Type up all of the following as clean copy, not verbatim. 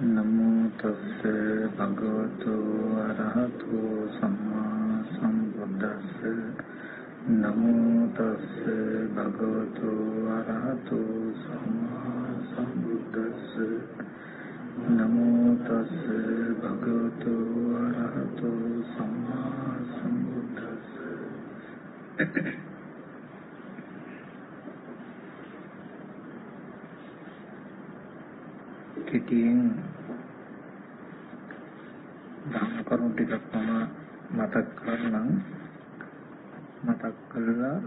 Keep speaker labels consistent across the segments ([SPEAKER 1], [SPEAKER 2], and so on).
[SPEAKER 1] नमो तस्से भगवतो अरहतो सम्मा सम्बुद्दस्से नमो तस्से भगवतो अरहतो सम्मा सम्बुद्दस्से नमो तस्से भगवतो अरहतो सम्मा सम्बुद्दस्से කෙටියෙන් ධර්ම කරුණු ටිකක් මතක් කරනම් මතක් කළා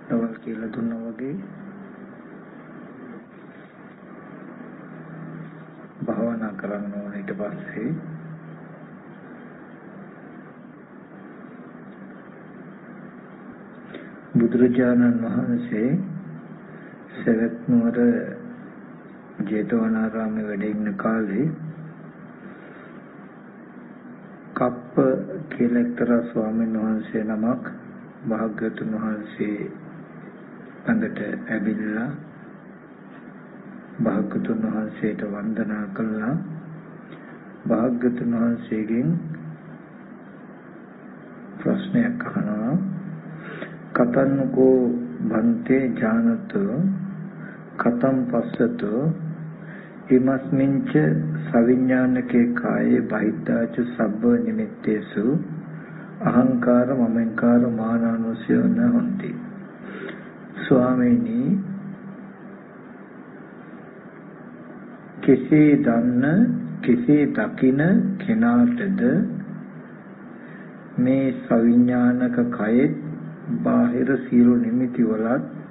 [SPEAKER 1] දවල් කියලා දුන්නා වගේ භාවනා කරන්න ඕන. ඊට පස්සේ බුදුරජාණන් වහන්සේ සවැත් නුවර ජේතවනාරාමයේ වැඩ ඉන්න කාලේ කප්ප කියලා එක්තරා ස්වාමීන් වහන්සේ නමක් භාග්‍යවතුන් වහන්සේ ළඟට ඇවිල්ලා භාග්‍යවතුන් වහන්සේට වන්දනා කළා. භාග්‍යවතුන් වහන්සේගෙන් ප්‍රශ්නයක් අහනවා. කතන්නකෝ බන්තේ ඥානතෝ කතම් පස්සතෝ හිමස්මින්ච සවිඥානකේ කායේ බහිද්ධාච සබ්බ නිමිත්තේසු අහංකාර මමංකාර මානානුසය නහොಂತಿ. ස්වාමීනි, කෙසේ දන්න කෙසේ දකින කෙනාටද මේ සවිඥානික කයේ බාහිර සියලු නිමිති වලත්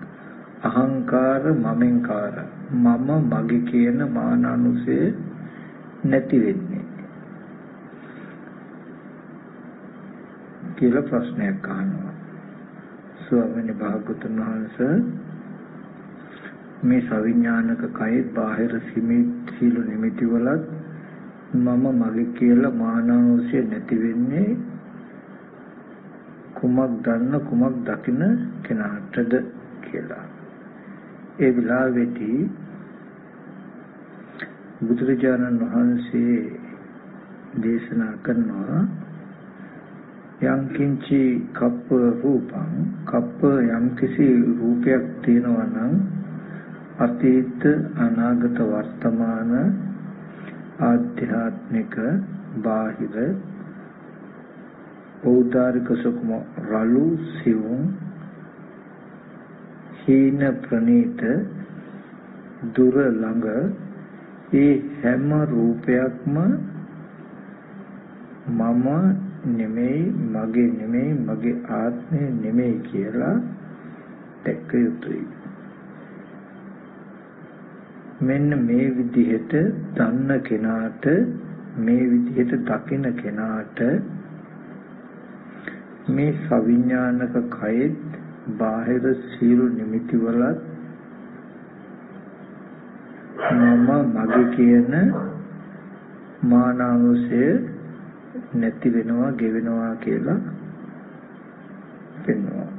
[SPEAKER 1] අහංකාර මමෙන්කාර මම මගේ කියන මානානුසය නැති වෙන්නේ කියලා ප්‍රශ්නයක් අහනවා. ස්වාමීනි, භාග්‍යවතුන් වහන්සේ මේ සවිඥානික කයේ බාහිර සියලු නිමිති වලත් මම මගේ කියලා මානානුසය නැති වෙන්නේ කුමක් දන්න කුමක් දකින කෙනාටද කියලා. ඒ විලාවේදී බුදුරජාණන් වහන්සේ දේශනා කරනවා යම් කිංචි කප්ප රූපං කප්ප යම් කිසි රූපයක් තියෙනවා නම් අතීත අනාගත වර්තමාන ආධ්‍යාත්මික බාහිර ඖදාරික සුකුම රළු සිවුම් හීන ප්‍රනීත දුර ළඟ ඒ හැම රූපයක්ම මම නෙමෙයි මගේ නෙමෙයි මගේ ආත්මය නෙමෙයි කියලා දැක්ක යුතුයි. මෙන්න මේ විදිහට දන්න කෙනාට මේ විදිහට දකින කෙනාට මේ සවිඥානික කයෙත් බාහිර සියලු නිමිති වලත් මම මගේ කියන මානානුසය නැති වෙනවා ගෙවෙනවා කියලා පෙන්වනවා.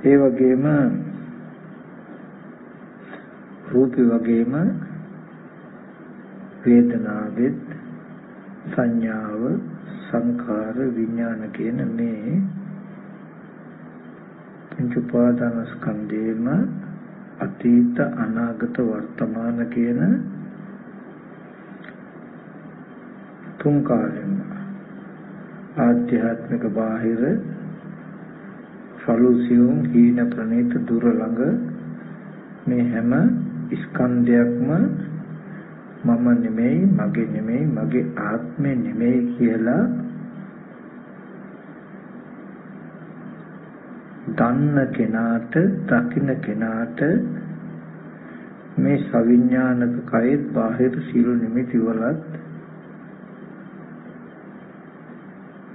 [SPEAKER 1] ඒ වගේම රූපේ වගේම වේදනාවෙත් සංඥාව සංඛාර විඥාන කියන මේ පංච උපාදානස්කන්ධේම අතීත අනාගත වර්තමාන කියන තුන් කාලෙම ආධ්‍යාත්මික බාහිර සලුසියුම් හීන ප්‍රණීත දුර ළඟ මේ හැම ස්කන්ධයක්ම මම නෙමෙයි මගේ නෙමෙයි මගේ ආත්මය නෙමෙයි කියලා දන්න කෙනාට දකින්න කෙනාට මේ සවිඥානික කයෙත් බාහිර සියලු නිමිති වලත්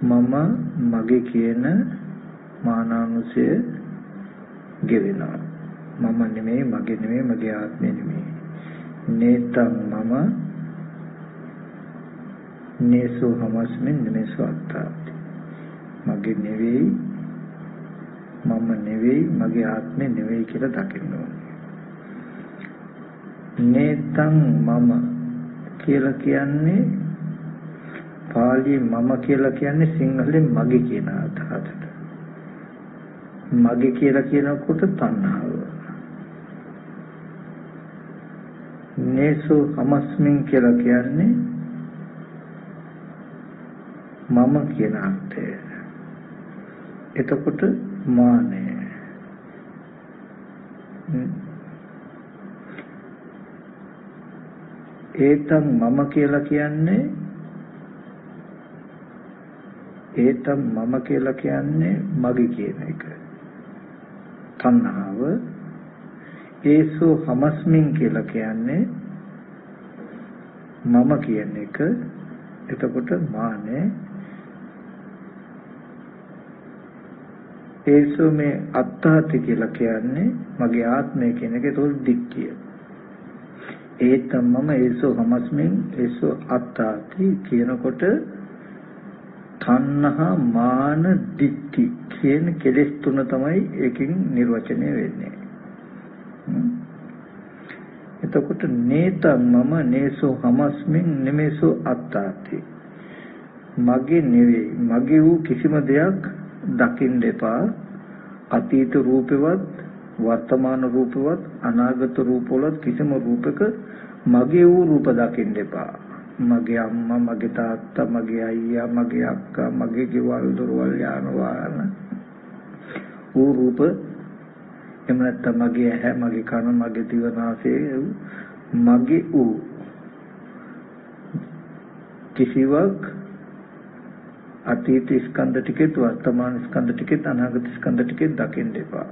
[SPEAKER 1] මම මගේ කියන මානානුසය ගෙවෙනවා. මම නෙමෙයි මගේ නෙමෙයි මගේ ආත්මය නෙමෙයි. නේතං මම නේසෝ හමස්මින් නේසෝ අත්තාති. මගේ නෙවෙයි මම නෙවෙයි මගේ ආත්මය නෙවෙයි කියලා දකින්න ඕනේ. නේතං මම කියලා කියන්නේ පාලියේ මම කියලා කියන්නේ සිංහලෙන් මගේ කියන අදහසට. මගේ කියලා කියනකොට තණ්හාව. නේසෝ හමස්මින් කියලා කියන්නේ මම කියන අර්ථය. එතකොට මානය. ඒතම් මම කියලා කියන්නේ මගේ කියන එක. තණ්හාව. ඒසෝ හමස්මින් කියලා කියන්නේ මම කියන එක. එතකොට මානය. ඒසෝ මේ අත්තාති කියලා කියන්නේ මගේ ආත්මය කියන එක. ඒක දික්කිය. ඒතම් මම ඒසෝ හමස්මින් ඒසෝ අත්තාති කියනකොට තණ්හා මාන දික්ටි කියන කෙලෙස් තුන තමයි ඒකෙන් නිර්වචනය වෙන්නේ. එතකොට නේතම් මම නේසෝ හමස්මින් නෙමෙසෝ අත්තාති. මගේ නෙවෙයි මගේ වූ කිසිම දෙයක් දකින්න එපා. අතීත රූපෙවත් වර්තමාන රූපෙවත් අනාගත රූපවලත් කිසිම රූපක මගේ වූ රූප දකින්න එපා. මගේ අම්මා මගේ තාත්තා මගේ අයියා මගේ අක්කා මගේ ගෙවල් දොරවල් යාන වාහන වූ රූප එහෙම නැත්නම් මගේ ඇහැ මගේ කන මගේ දිව නාසය මගේ වූ කිසිවක් අතීත ස්කන්ධ ටිකේ වර්තමාන ස්කන්ධ ටිකේ අනාගත ස්කන්ධ ටිකේ දකින්න එපා.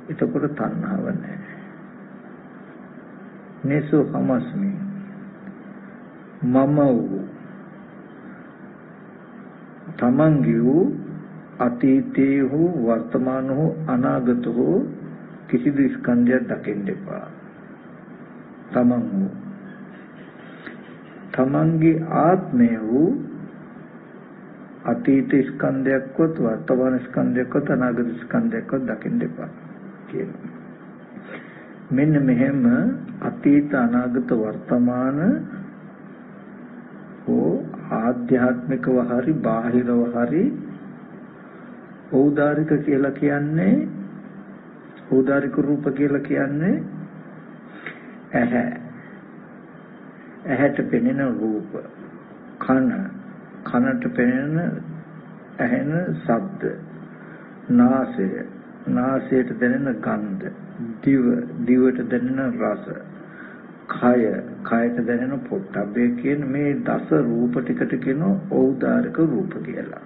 [SPEAKER 1] එතකොට තණ්හාව නැහැ. නේසෝ හමස්මි මම වූ තමන්ගේ වූ අතීතේ හෝ වර්තමාන හෝ අනාගත හෝ කිසිදු ස්කන්ධයක් දකින්න එපා. තමන් වූ තමන්ගේ ආත්මය වූ අතීත ස්කන්ධයක්වත් වර්තමාන ස්කන්ධයක්වත් අනාගත ස්කන්ධයක්වත් දකින්න එපා කියනවා. මෙන්න මෙහෙම අතීත අනාගත වර්තමාන හෝ ආධ්‍යාත්මිකව හරි බාහිරව හරි ඖදාරික කියලා කියන්නේ ඖදාරික රූප කියලා කියන්නේ ඇහැට පෙනෙන රූප, කනට පෙනෙන ඇහෙන ශබ්ද, නාසයට දැනෙන ගන්ධ, දිවට දැනෙන රස, කයට දැනෙන පොට්ටබ්බේ කියන මේ දස රූප ටිකට කියන ඖදාරික රූප කියලා.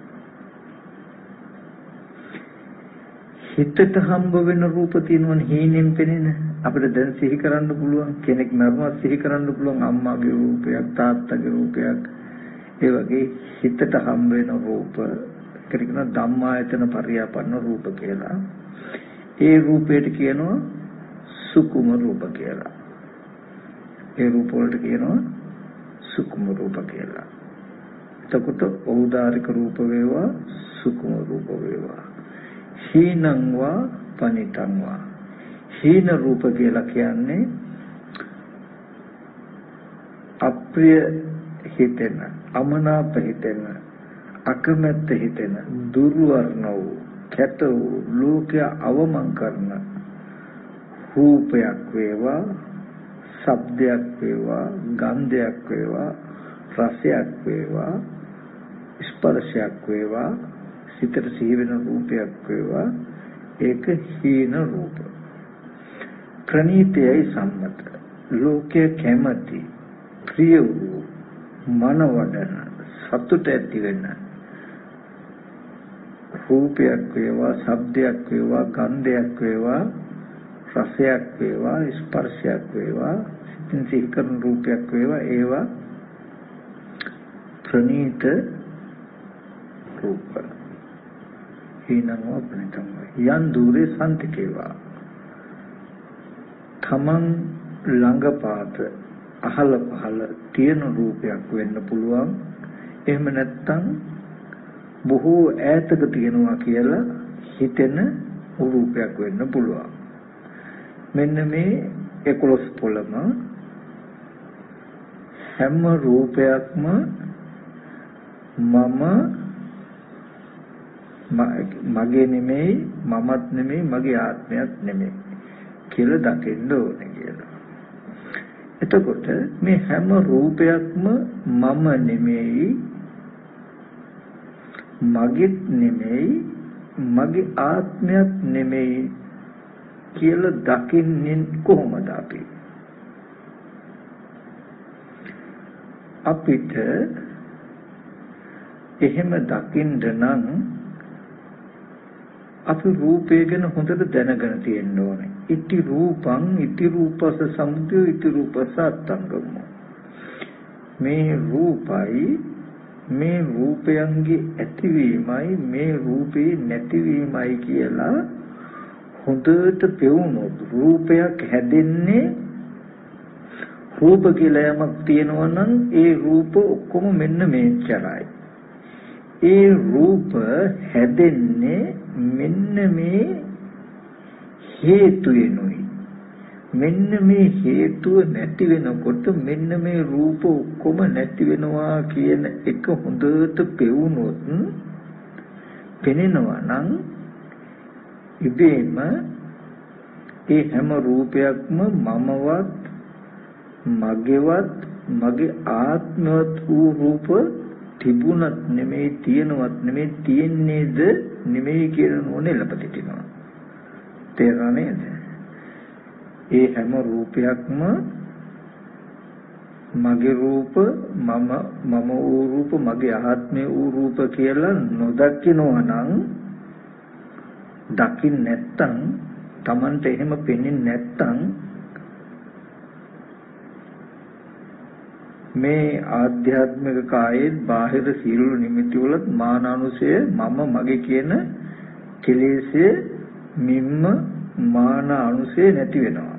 [SPEAKER 1] හිතට හම්බ වෙන රූප තියෙනවනේ හීනෙන් පෙනෙන අපිට දැන් සිහි කරන්න පුළුවන් කෙනෙක් මරනවා සිහි කරන්න පුළුවන් අම්මාගේ රූපයක් තාත්තගේ රූපයක් ඒ වගේ හිතට හම්බ වෙන රූප කියන ධම්මායතන පරියාපන්න රූප කියලා. ඒ රූපයට කියනවා සුකුම රූප කියලා. ඒ රූප වලට කියනවා සුකුම රූප කියලා. එතකොට ඖදාරික රූප වේවා සුකුම රූප වේවා හීනං වා පනිතං වා. හීන රූප කියලා කියන්නේ අප්‍රිය හිතෙන, අමනාප හිතෙන, අකමැත්ත හිතෙන, දුර්වර්ණ වූ, කැත වූ, ලෝකය අවමන් කරන රූපයක් වේවා, ශබ්දයක් වේවා, ගන්ධයක් වේවා, රසයක් වේවා, ස්පර්ශයක් වේවා, සිතට සිහි වෙන රූපයක් වේවා, ඒක හීන රූප. ප්‍රණීතයයි සම්මත, ලෝකයේ කැමැති, ප්‍රිය වූ, මනවඩන, සතුට ඇති වෙන රූපයක් වේවා, ශබ්දයක් වේවා, ගන්ධයක් වේවා, රසයක් වේවා, ස්පර්ශයක් වේවා, සිතින් සිහි කරන රූපයක් වේවා, ඒවා ප්‍රණීත රූප. හීනං පනිතං යන් දුරේ සම්තිකේවා. තමන් ළඟපාත අහල පහල තියෙන රූපයක් වෙන්න පුළුවන්. එහෙම නැත්නම් බොහෝ ඈතක තියෙනවා කියලා හිතෙන රූපයක් වෙන්න පුළුවන්. මෙන්න මේ 11 පොළම හැම රූපයක්ම මගේ නෙමෙයි, මමත් නෙමෙයි, මගේ ආත්මයක් නෙමෙයි කියලා දකින්න ඕනේ කියලා. එතකොට මේ හැම රූපයක්ම මම නෙමෙයි, මගේත් නෙමෙයි, මගේ ආත්මයක් නෙමෙයි කියලා දකින්නේ කොහොමද අපි? අපිට එහෙම දකින්න නම් අපි රූපය ගැන හොඳට දැනගෙන තියෙන්න ඕනේ. ඉති රූපං ඉති රූපස සමුදය ඉති රූපස අත්ංගම. මේ රූපයි, මේ රූපයන්ගේ ඇතිවීමයි, මේ රූපේ නැතිවීමයි කියලා හොඳට පෙවුනොත් රූපයක් හැදෙන්නේ, රූප කියලා යමක් තියෙනවා නම් ඒ රූප ඔක්කොම මෙන්න මේච්චරයි. ඒ රූප හැදෙන්නේ මෙන්න මේ හේතුවෙනුයි. මෙන්න මේ හේතුව නැති වෙනකොට මෙන්න මේ රූප ඔක්කොම නැති වෙනවා කියන එක හොඳට පෙවුනොත් පෙනෙනවා නම් ඉබේම ඒ හැම රූපයක්ම මමවත්, මගේවත්, මගේ ආත්මවත් වූ රූප තිබුණත් නෙමෙයි, තියෙනවත් නෙමෙයි, තියෙන්නේද නෙමෙයි කියන නෝනේ ලපතිටිනවා. තේරුණා නේද? ඒ හැම රූපයක්ම මගේ රූප, මම වූ රූප, මගේ ආත්මය වූ රූප කියලා නොදකිනවා නම්, දකින්න නැත්තම්, Tamanට එහෙම පෙනෙන්නේ නැත්තම් මේ ආධ්‍යාත්මික කායේ බාහිර සියලු නිමිති වල මානානුසය මම මගේ කියන කෙලෙස්යේ මිම්ම මාන අනුසය නැති වෙනවා.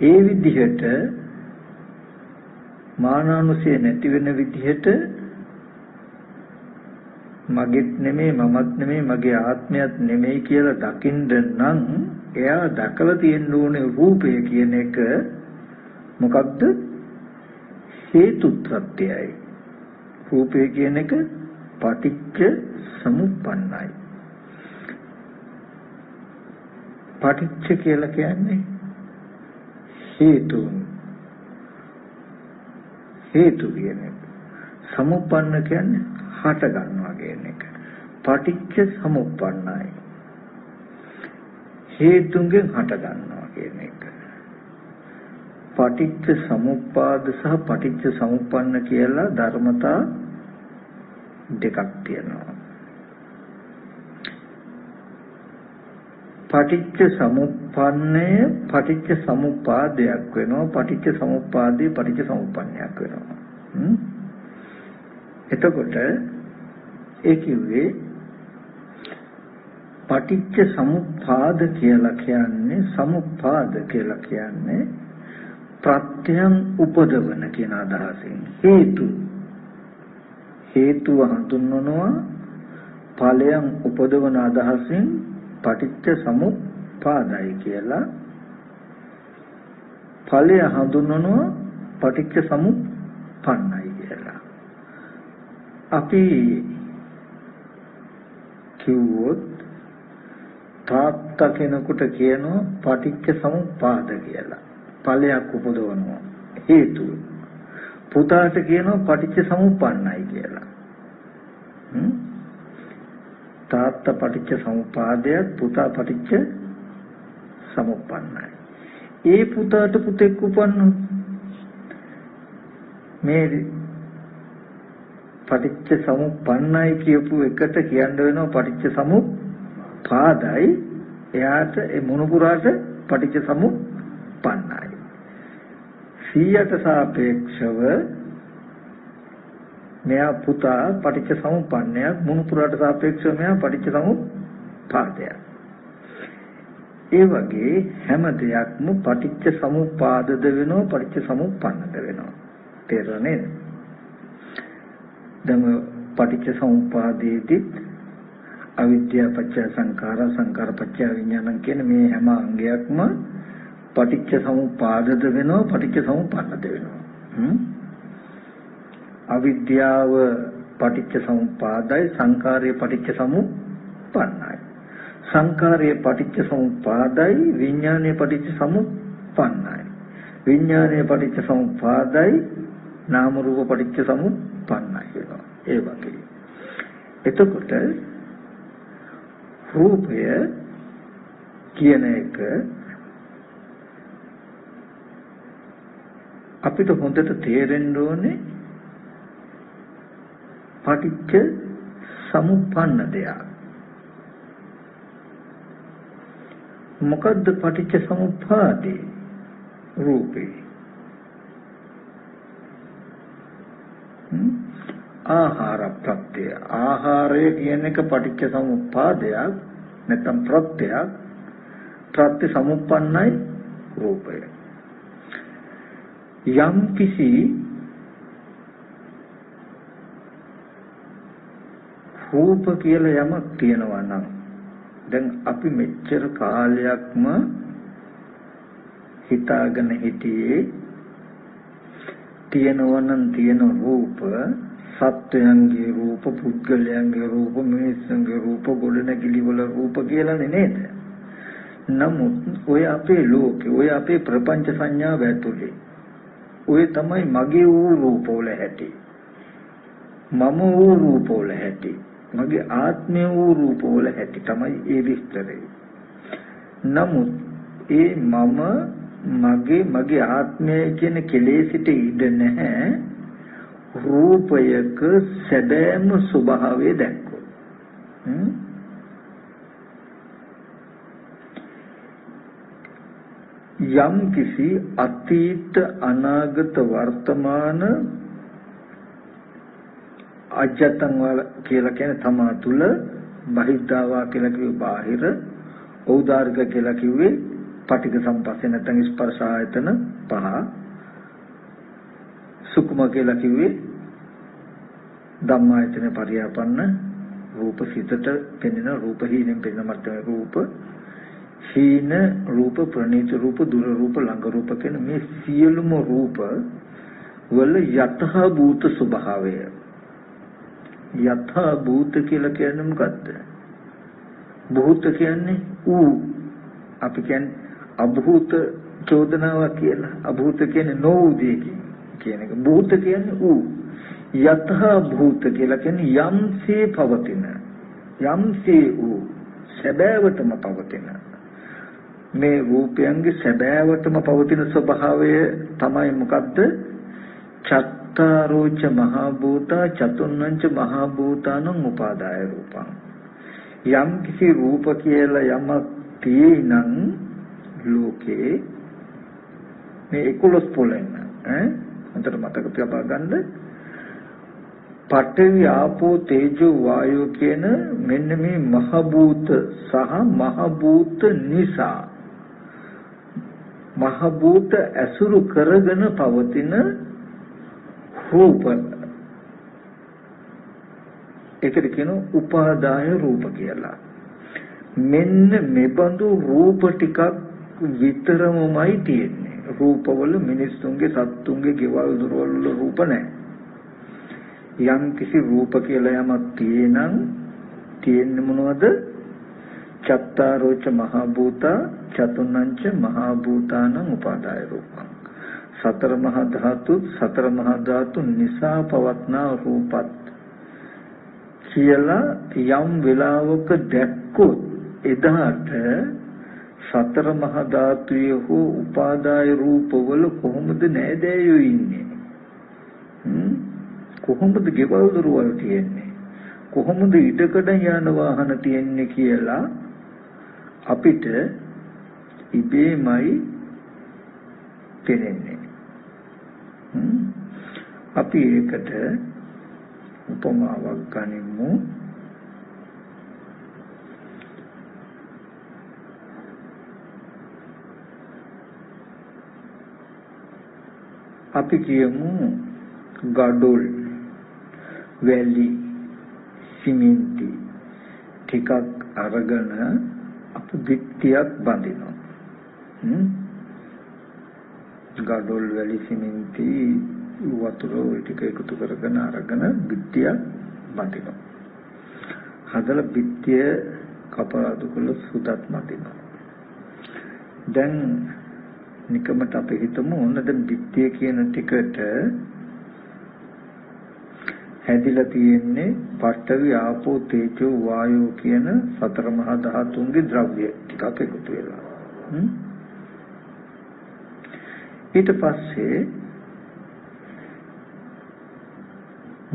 [SPEAKER 1] ඒ විදිහට මානානුසය නැති වෙන විදිහට මගෙත් නෙමෙයි, මමත් නෙමෙයි, මගේ ආත්මයක් නෙමෙයි කියලා දකින්න නම් එයා දැකලා තියෙන්න ඕනේ රූපය කියන එක මොකක්ද? හේතුත්‍රත්‍යයි. රූපය කියන එක පටිච්ච සමුප්පන්නයි. පටිච්ච කියලා කියන්නේ හේතු කියන එක. සමුප්පන්න කියන්නේ හට ගන්නවා කියන එක. පටිච්ච සමුප්පන්නයි. හේතුන්ගෙන් හට ගන්නවා කියන එක. පටිච්ච සමුප්පාද සහ පටිච්ච සමුප්පන්න කියලා ධර්මතා දෙකක් තියෙනවා. පටිච්ච සමුප්පන්නය පටිච්ච සමුප්පාදයක් වෙනවා, පටිච්ච සමුප්පාදේ පටිච්ච සමුප්පන්නයක් වෙනවා. එතකොට ඒ කිව්වේ පටිච්ච සමුප්පාද කියලා කියන්නේ, සමුප්පාද කියලා කියන්නේ ප්‍රත්‍යයන් උපදවන කියන අදහසින් හේතුව හඳුන්වනවා, ඵලයන් උපදවන අදහසින් පටිච්ච සමුප්පාදයි කියලා. ඵලය හඳුන්වනවා පටිච්ච සමුප්පන්නයි කියලා. අපි කිව්වොත් තාත්තා කෙනෙකුට කියනවා පටිච්ච සමුප්පාද කියලා. ඵලයක් උපදවනවා, හේතුව. පුතාට කියනවා පටිච්ච සමුප්පන්නයි කියලා. තාත්තා පටිච්ච සමුප්පාදයක්, පුතා පටිච්ච සමුප්පන්නයි. ඒ පුතාට පුතෙක් උපන්නොත් මේ පටිච්ච සමුප්පන්නයි කියපු එකට කියන්න වෙනවා පටිච්ච සමුප්පාදයි. එයාට ඒ මොනුපුරාට පටිච්ච සමුප්පන්නයි. 100ට සාපේක්ෂව මෙයා පුතා පටිච්ච සමුප්පන්නයක්, මොනුපුරාට සාපේක්ෂව මෙයා පටිච්ච සමුප්පාදයක්. ඒ වගේ හැම දෙයක්ම පටිච්ච සමුප්පාදද වෙනවා, පටිච්ච සමුප්පන්නද වෙනවා. තේරුණා නේද? දැන් පටිච්ච සමුප්පාදයේදී අවිද්‍යාව පත්‍ය සංඛාර, සංඛාර පත්‍ය විඥාන කියන මේ හැම අංගයක්ම පටිච්ච සමුප්පාදද වෙනවා, පටිච්ච සමුප්පන්නද වෙනවා. අවිද්‍යාව පටිච්ච සමුප්පාදයි, සංකාරය පටිච්ච සමුප්පන්නයි. සංකාරය පටිච්ච සමුප්පාදයි, විඥානය පටිච්ච සමුප්පන්නයි. විඥානය පටිච්ච සමුප්පාදයි, නාම රූප පටිච්ච සමුප්පන්නයි කියනවා. ඒ වගේ. එතකොට රූපය කියන එක අපිට හොඳට තේරෙන්න ඕනේ පටිච්ච සමුප්පන්න දෙයක්. මොකද්ද පටිච්ච සමුප්පාදේ? රූපේ ආහාර ප්‍රත්‍ය. ආහාරය කියන එක පටිච්ච සමුප්පාදයක් නැත්නම් ප්‍රත්‍යක්. ප්‍රත්‍ය සමුප්පන්නයි රූපය. යම් කිසි රූප කියලා යමක් තියෙනවා නම් දැන් අපි මෙච්චර කාලයක්ම හිතාගෙන හිටියේ තියෙනවනම් තියෙන රූප සත්වයන්ගේ රූප, පුද්ගලයන්ගේ රූප, මිනිස්සුන්ගේ රූප, ගොඩනැගිලි වල රූප කියලානේ නේද? නමුත් ඔය අපේ ලෝකේ, ඔය අපේ ප්‍රපංච සංඥාව ඇතුලේ ඔය තමයි මගේ වූ රූපවල ඇති. මම වූ රූපවල ඇති. මගේ ආත්මය වූ රූපවල ඇති තමයි ඒ විස්තරය. නමුත් ඒ මගේ ආත්මය කියන කෙලෙසිට ඉඩ නැහැ. රූපයක සැබෑම ස්වභාවය දැක්කොත් යම් කිසි අතීත අනාගත වර්තමාන අජතං වල කියලා කියන තමා තුල බහිද්ධාවා කියලා කිව්වේ බාහිර, ඖදාර්ග කියලා කිව්වේ පටිඝ සම්පස්සේ නැත්නම් ස්පර්ශ ආයතන පහ, සුකුම කියලා කිව්වේ ධම්මායතන පරියාපන්න රූප සිතට පෙනෙන රූප හීනෙන් පෙනෙන මට්ටමේ රූප, හීන රූප, ප්‍රණීත රූප, දුර රූප, ළඟ රූප කියන මේ සියලුම රූප වල යතහ භූත ස්වභාවය. යතහ භූත කියලා කියන්නේ මොකද්ද? භූත කියන්නේ ඌ. අපි කියන්නේ අභූත චෝදනාවක් කියලා. අභූත කියන්නේ නොවූ දෙයක් කියන එක. භූත කියන්නේ ඌ. යතහ භූත කියලා කියන්නේ යම්සේ පවතින, යම්සේ ඌ සැබෑවටම පවතින. මේ රූපයන්ගේ සැබෑවටම පවතින ස්වභාවය තමයි මොකද්ද? චත්තාරෝච මහා භූතා චතුන්නංච මහා භූතානං උපාදාය රූපං. යම් කිසි රූප කියලා යමක් තියෙනං ලෝකේ මේ 11 පොළෙන් අන්තර මතක තියාපා ගන්න. පඨවි ආපෝ තේජෝ වායෝ කියන මෙන්න මේ මහ භූත සහ මහ භූත නිසා මහ භූත ඇසුරු කරගෙන පවතින රූප, ඒකට කියන උපාදාය රූප කියලා. මෙන්න මෙබඳු රූප ටිකක් විතරමයි තියෙන්නේ. රූපවල මිනිස්සුන්ගේ, සත්තුන්ගේ, ගෙවල් දොරවල් වල රූප නැහැ. යම් කිසි රූප කියලා යමක් තියෙන්නේ මොනවද? චත්තාරෝච මහා භූතා චතුන්නංච මහා භූතානං උපාදාය රූපං. සතර මහා ධාතු නිසා පවත්නා රූපත් කියලා යම් වෙලාවක දැක්කොත් එදාට සතර මහා ධාතුයේ හෝ උපාදාය රූපවල කොහොමද නෑදෑයෝ ඉන්නේ? කොහොමද ගෙවල් දොරවල් තියෙන්නේ? කොහොමද ඉඩකඩ යාන වාහන තියෙන්නේ කියලා අපිට ඉබේමයි තේරෙන්නේ. අපි ඒකට උපමාවක් ගනිමු. අපි කියමු ගඩොල්, වැලි, සිමෙන්ති ටිකක් අරගෙන අපි පිටියක් බඳිනවා. ගඩොල්, වැලි, සිමෙන්ති වතුර ওই ටික එකතු කරගෙන අරගෙන බිත්තිය බඳිනවා. හදලා බිත්තිය කපරාදු කළ සුදත් මදිනවා. දැන් නිකමට අපි හිතමු ඕන දැන් බිත්තිය කියන ටිකට හැදිලා තියෙන්නේ පඨවි ආපෝ තේජෝ වායෝ කියන සතර මහා ධාතුන්ගේ ද්‍රව්‍ය ටිකක් එකතු වෙලා. ඊට පස්සේ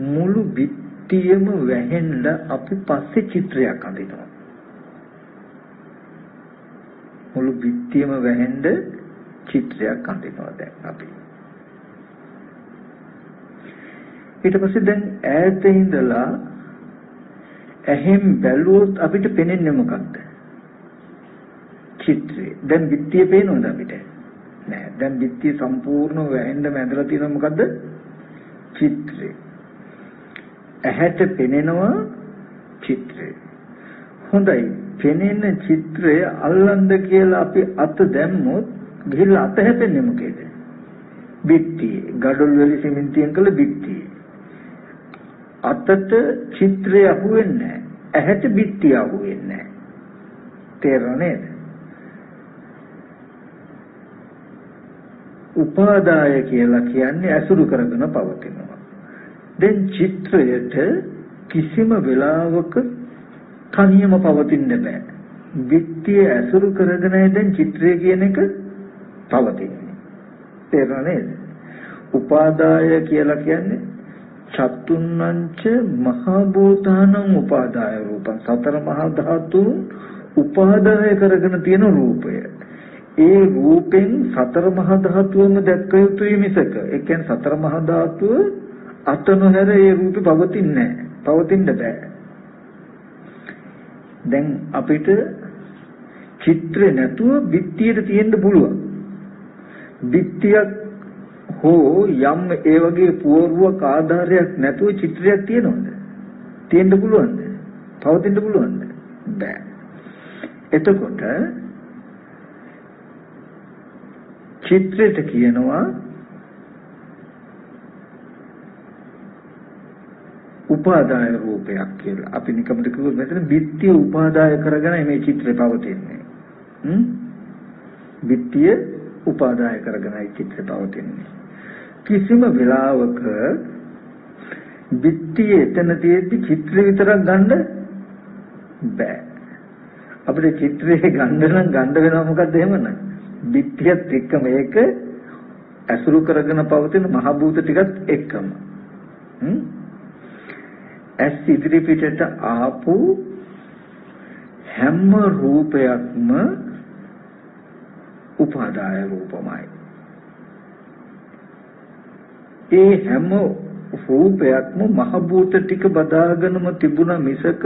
[SPEAKER 1] මුළු බිත්තියම වැහෙන්න අපි පස්සේ චිත්‍රයක් අඳිනවා. මුළු බිත්තියම වැහෙන්න චිත්‍රයක් අඳිනවා දැන් අපි. ඊට පස්සේ දැන් ඈත ඉඳලා ඇහෙන් බැලුවොත් අපිට පේන්නේ මොකක්ද? චිත්‍රය. දැන් බිත්තිය පේනවද අපිට? නෑ. දැන් බිත්තිය සම්පූර්ණව වැහෙන්න මැදලා තියෙනවා මොකද්ද? චිත්‍රය. ඇහැට පෙනෙනවා චිත්‍රය. හොඳයි. පෙනෙන චිත්‍රය අල්ලන්න කියලා අපි අත දැම්මොත් ගිහිල්ලා අත හැපෙන්නේ මොකේද? බිත්තිය. ගඩොල් වල සිමෙන්තියෙන් කළ බිත්තිය. අතට චිත්‍රය අහුවෙන්නේ නැහැ. ඇහැට බිත්තිය අහුවෙන්නේ නැහැ. තේරුණා නේද? උපාදාය කියලා කියන්නේ අසුරු කරගෙන පවතිනවා. දැන් චිත්‍රයට කිසිම වෙලාවක තනියම පවතින්න බෑ. බිත්තිය අසුරු කරගෙනයි දැන් චිත්‍රය කියන එක පවතින්නේ. තේරුණා නේද? උපාදාය කියලා කියන්නේ චතුන්නංච මහා භූතානං උපාදාය රූපං සතර මහා ධාතුන් උපාදාය කරගෙන තියෙන රූපය. ඒ රූපෙන් සතර මහා ධාතුවම දැක්ක යුතුයි මිසක ඒ කියන්නේ සතර මහා ධාතුව අත නොහැර ඒ රූපේ පවතින්නේ නැහැ. පවතින්න බෑ. දැන් අපිට චිත්‍රේ නැතුව බිත්තියට තියෙන්න පුළුවන්. බිත්තියක් හෝ යම් ඒ වගේ පුවරුවක් ආධාරයක් නැතුව චිත්‍රයක් තියෙනවද? තියෙන්න පුළුවන්ද? පවතින්න පුළුවන්ද? බෑ. එතකොට චිත්‍රයට කියනවා උපාදාය රූපයක් කියලා. අපි නිකම්ද කිව්වොත් මෙතන බිත්තිය උපාදාය කරගෙන මේ චිත්‍රය පවතින්නේ. බිත්තිය උපාදාය කරගෙනයි චිත්‍රය පවතින්නේ. කිසිම වෙලාවක බිත්තිය එතන තියෙද්දි චිත්‍රය විතරක් ගන්න බෑ. අපිට චිත්‍රය ගන්න නම් ගන්න වෙනවා මොකද්ද එහෙමනම්? බිත්තියත් එක්ක මේක අසුරු කරගෙන පවතින මහ භූත ටිකත් එක්කම. ඇස් ඉදිරි පිටට ආපු හැම රූපයක්ම උපාදාය රූපමයි. ඒ හැම රූපයක්ම මහ භූත ටික බදාගෙනම තිබුණා මිසක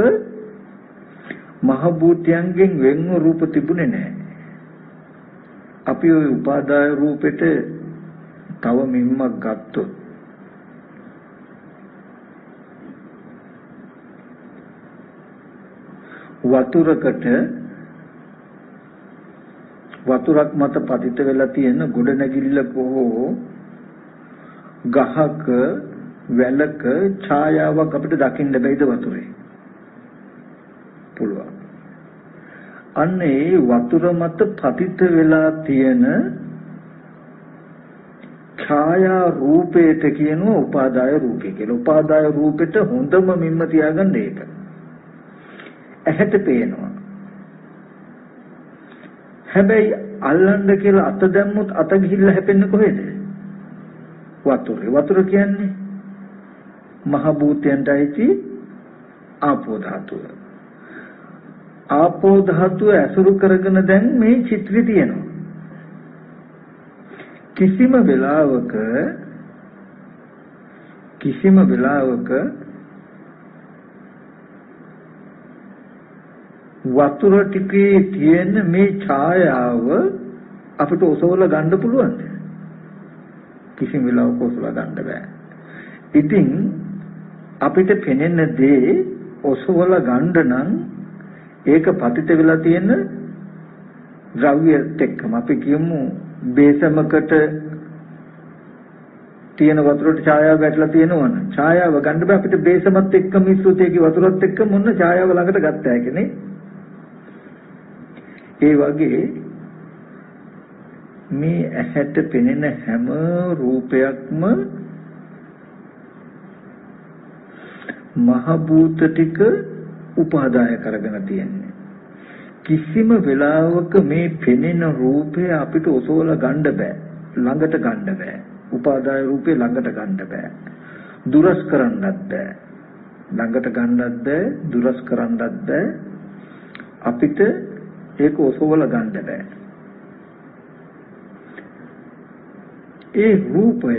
[SPEAKER 1] මහ භූතයන්ගෙන් වෙන්ව රූප තිබුණේ නැහැ. අපි ওই උපාදාය රූපෙට තව මිම්මක් ගත්තොත් වතුරක් මත පතිත වෙලා තියෙන ගොඩනැගිල්ලක හෝ ගහක වැලක ඡායාවක් අපිට දකින්න බැයිද වතුරේ? පුළුවන්. අන්න ඒ වතුර මත පතිත වෙලා තියෙන ඡායා රූපයට කියනවා උපාදාය රූපය කියලා. උපාදාය රූපෙට හොඳම මිම්ම තියාගන්න ඒක. ඇහැට පේනවා. හැබැයි අල්ලන්න කියලා අත දැම්මොත් අත ගිහිල්ලා හැපෙන්නේ කොහෙද? වතුරේ. වතුර කියන්නේ මහ භූතයන්ටයි ආපෝ ධාතුව. ආපෝ ධාතුව ඇසුරු කරගෙන දැන් මේ චිත්‍රය තියෙනවා. කිසිම වෙලාවක වතුර ටිකේ තියෙන මේ ඡායාව අපිට ඔසවලා ගන්න පුළුවන්ද? කිසිම වෙලාවක ඔසවලා ගන්න බෑ. ඉතින් අපිට පෙනෙන දේ ඔසවලා ගන්න නම් ඒක පතිත වෙලා තියෙන ද්‍රව්‍යත් එක්කම අපි කියමු බේසමකට තියෙන වතුරට ඡායාව වැටලා තියෙනවනේ. ඡායාව ගන්න බෑ අපිට බේසමත් එක්ක මිශ්‍රිතයේ වතුරත් එක්ක මොන ඡායාව ළඟට ගත්ත හැකිනේ. ඒ වගේ මේ ඇහැට පෙනෙන හැම රූපයක්ම මහ භූත ටික උපාදාය කරගෙන තියෙන්නේ. කිසිම වෙලාවක මේ පෙනෙන රූපය අපිට ඔසවලා ගන්න බෑ. ළඟට ගන්න බෑ. උපාදාය රූපේ ළඟට ගන්න බෑ. දුරස් කරන්නත් බෑ. ළඟට ගන්නත් බෑ, දුරස් කරන්නත් බෑ. අපිට ඒක ඔසවලා ගන්න බෑ. ඒ රූපය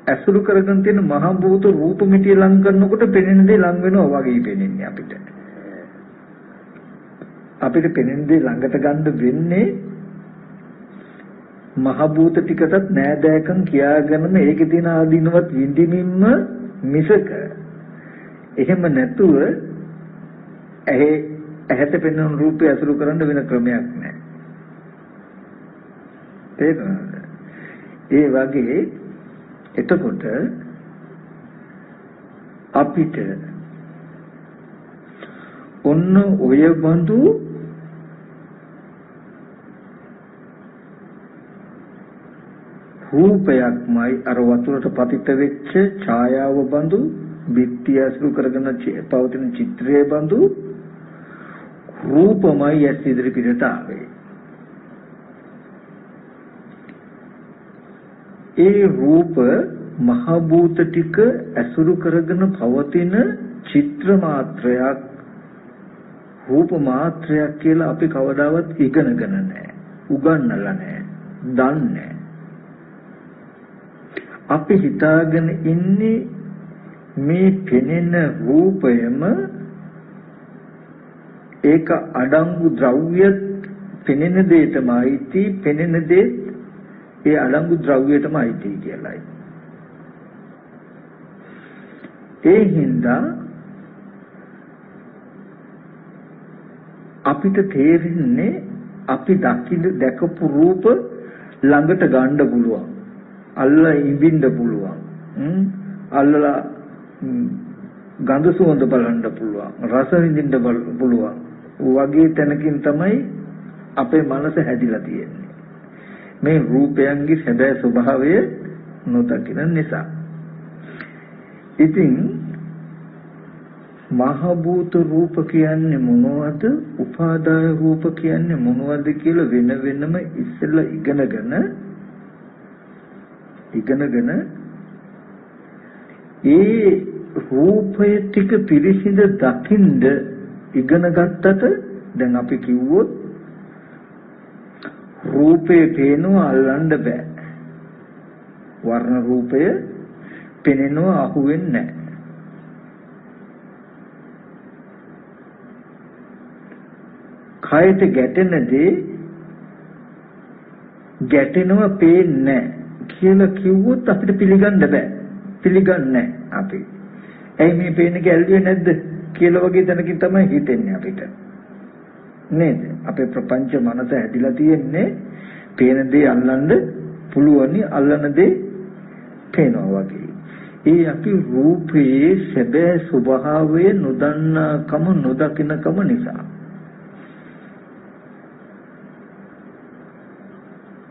[SPEAKER 1] ඇසුරු කරගෙන තියෙන මහ භූත රූප මිටිය ලං කරනකොට පෙනෙන දේ ලං වෙනවා වගේ පෙනෙන්නේ අපිට. අපිට පෙනෙන දේ ළඟට ගන්න වෙන්නේ මහ භූත ටිකටත් නෑදෑකම් කියාගෙනම ඒකේ තියෙන ආදීනවත් විඳින්නින්ම මිසක එහෙම නැතුව ඇහැට පෙනෙන රූපය ඇසුරු කරන්න වෙන ක්‍රමයක් නෑ. ඒ වගේ එතකොට අපිට ඔන්න ඔය බඳු රූපයක්මයි අර වතුරට පතිත වෙච්ච ඡායාව බඳු බිත්තිය අසුරු කරගෙන පවතින චිත්‍රයේ බඳු රූපමයි ඇස් ඉදිරි පිටට ආවේ. ඒ රූප මහ භූත ටික ඇසුරු කරගෙන පවතින චිත්‍ර මාත්‍රයක්, රූප මාත්‍රයක් කියලා අපි කවදාවත් ඉගෙනගෙන නැහැ, උගන්වලා නැහැ, දන්නේ නැහැ. අපි හිතාගෙන ඉන්නේ මේ පෙනෙන රූපයම ඒක අඩංගු ද්‍රව්‍ය පෙනෙන දෙයටම අයිති, පෙනෙන දේ ඒ අඩංගු ද්‍රව්‍යයටම අයිති කියලායි. ඒ හින්දා අපිට තේරෙන්නේ අපි දැකපු රූප ළඟට ගන්න පුළුවන්, අල්ලා ඉඳින්න පුළුවන්, අල්ලලා ගඳ සුවඳ බලන්න පුළුවන්, රස විඳින්න පුළුවන් වගේ තැනකින් තමයි අපේ මනස හැදිලා තියෙන්නේ. මේ රූපයන්ගේ සැබෑ ස්වභාවය නොදකින නිසා. ඉතින් මහ භූත රූප කියන්නේ මොනවද? උපාදාය රූප කියන්නේ මොනවද කියලා වෙන වෙනම ඉස්සෙල්ලා ඉගෙනගෙන ඒ රූපය ටික පිරිසිඳ දකින්ද ඉගෙන ගත්තට දැන් අපි කිව්වොත් රූපේ පේනවා අල්ලන්න බෑ. වර්ණ රූපය පෙනෙනවා අහුවෙන්නේ නැහැ. කයට ගැටෙන දේ ගැටෙනවා පේන්නේ කියලා කිව්වොත් අපිට පිළිගන්න බෑ. පිළිගන්නේ අපි. ඇයි මේ පේන්නේ ගැල්ුවේ නැද්ද කියලා වගේ තැනකින් තමයි හිතෙන්නේ අපිට. නේද? අපේ ප්‍රපංච මනස හැදිලා තියෙන්නේ පේන දේ අල්ලන්න පුළුවනි, අල්ලන දේ පේනවා වගේ. ඒ අපි රූපයේ සැබෑ ස්වභාවය නොදන්නාකම නොදකින්නකම නිසා.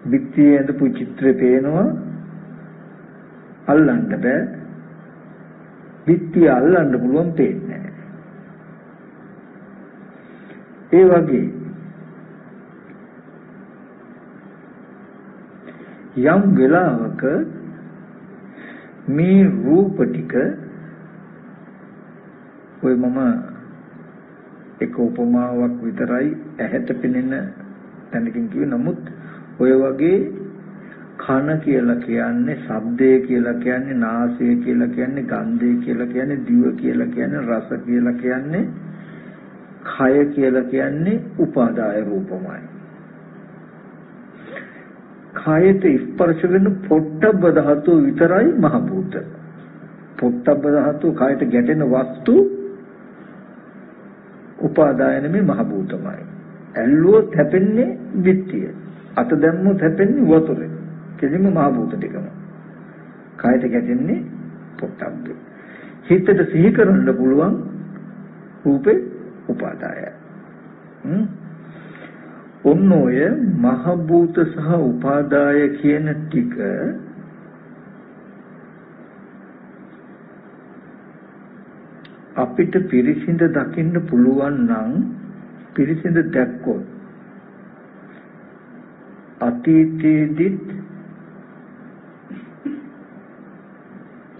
[SPEAKER 1] බිත්තියේ අඳපු චිත්‍රේ පේනවා, අල්ලන්න බෑ. බිත්තිය අල්ලන්න පුළුවන්, පේන්නේ නැහැ. ඒ වගේ යම් වෙලාවක මේ රූප ටික ඔය මම එක උපමාවක් විතරයි ඇහැට පෙනෙන තැනකින් කිව්වේ. නමුත් ඔය වගේ කන කියලා කියන්නේ, ශබ්දය කියලා කියන්නේ, නාසය කියලා කියන්නේ, ගන්ධය කියලා කියන්නේ, දිව කියලා කියන්නේ, රස කියලා කියන්නේ, කය කියලා කියන්නේ උපාදාය රූපමයි. කයට ස්පර්ශ වෙන පොට්ටබ්බ ධාතුව විතරයි මහ භූත. පොට්ටබ්බ ධාතුව කයට ගැටෙන වස්තු උපාදාය නෙමෙයි මහ භූතමයි. ඇල්ලුවොත් හැපෙන්නේ බිත්තිය. අත දැම්මොත් හැපෙන්නේ වතුරේ. කෙලින්ම මහ භූත ටිකම. කායට ගැටෙන්නේ පොට්ටබ්බේ. හිතට සිහි කරන්න පුළුවන් රූපේ උපාදායයි. ඔන්න ඔය මහ භූත සහ උපාදාය කියන ටික අපිට පිරිසිඳ දකින්න පුළුවන් නම් පිරිසිඳ දැක්කොත් අතීතයේදීත්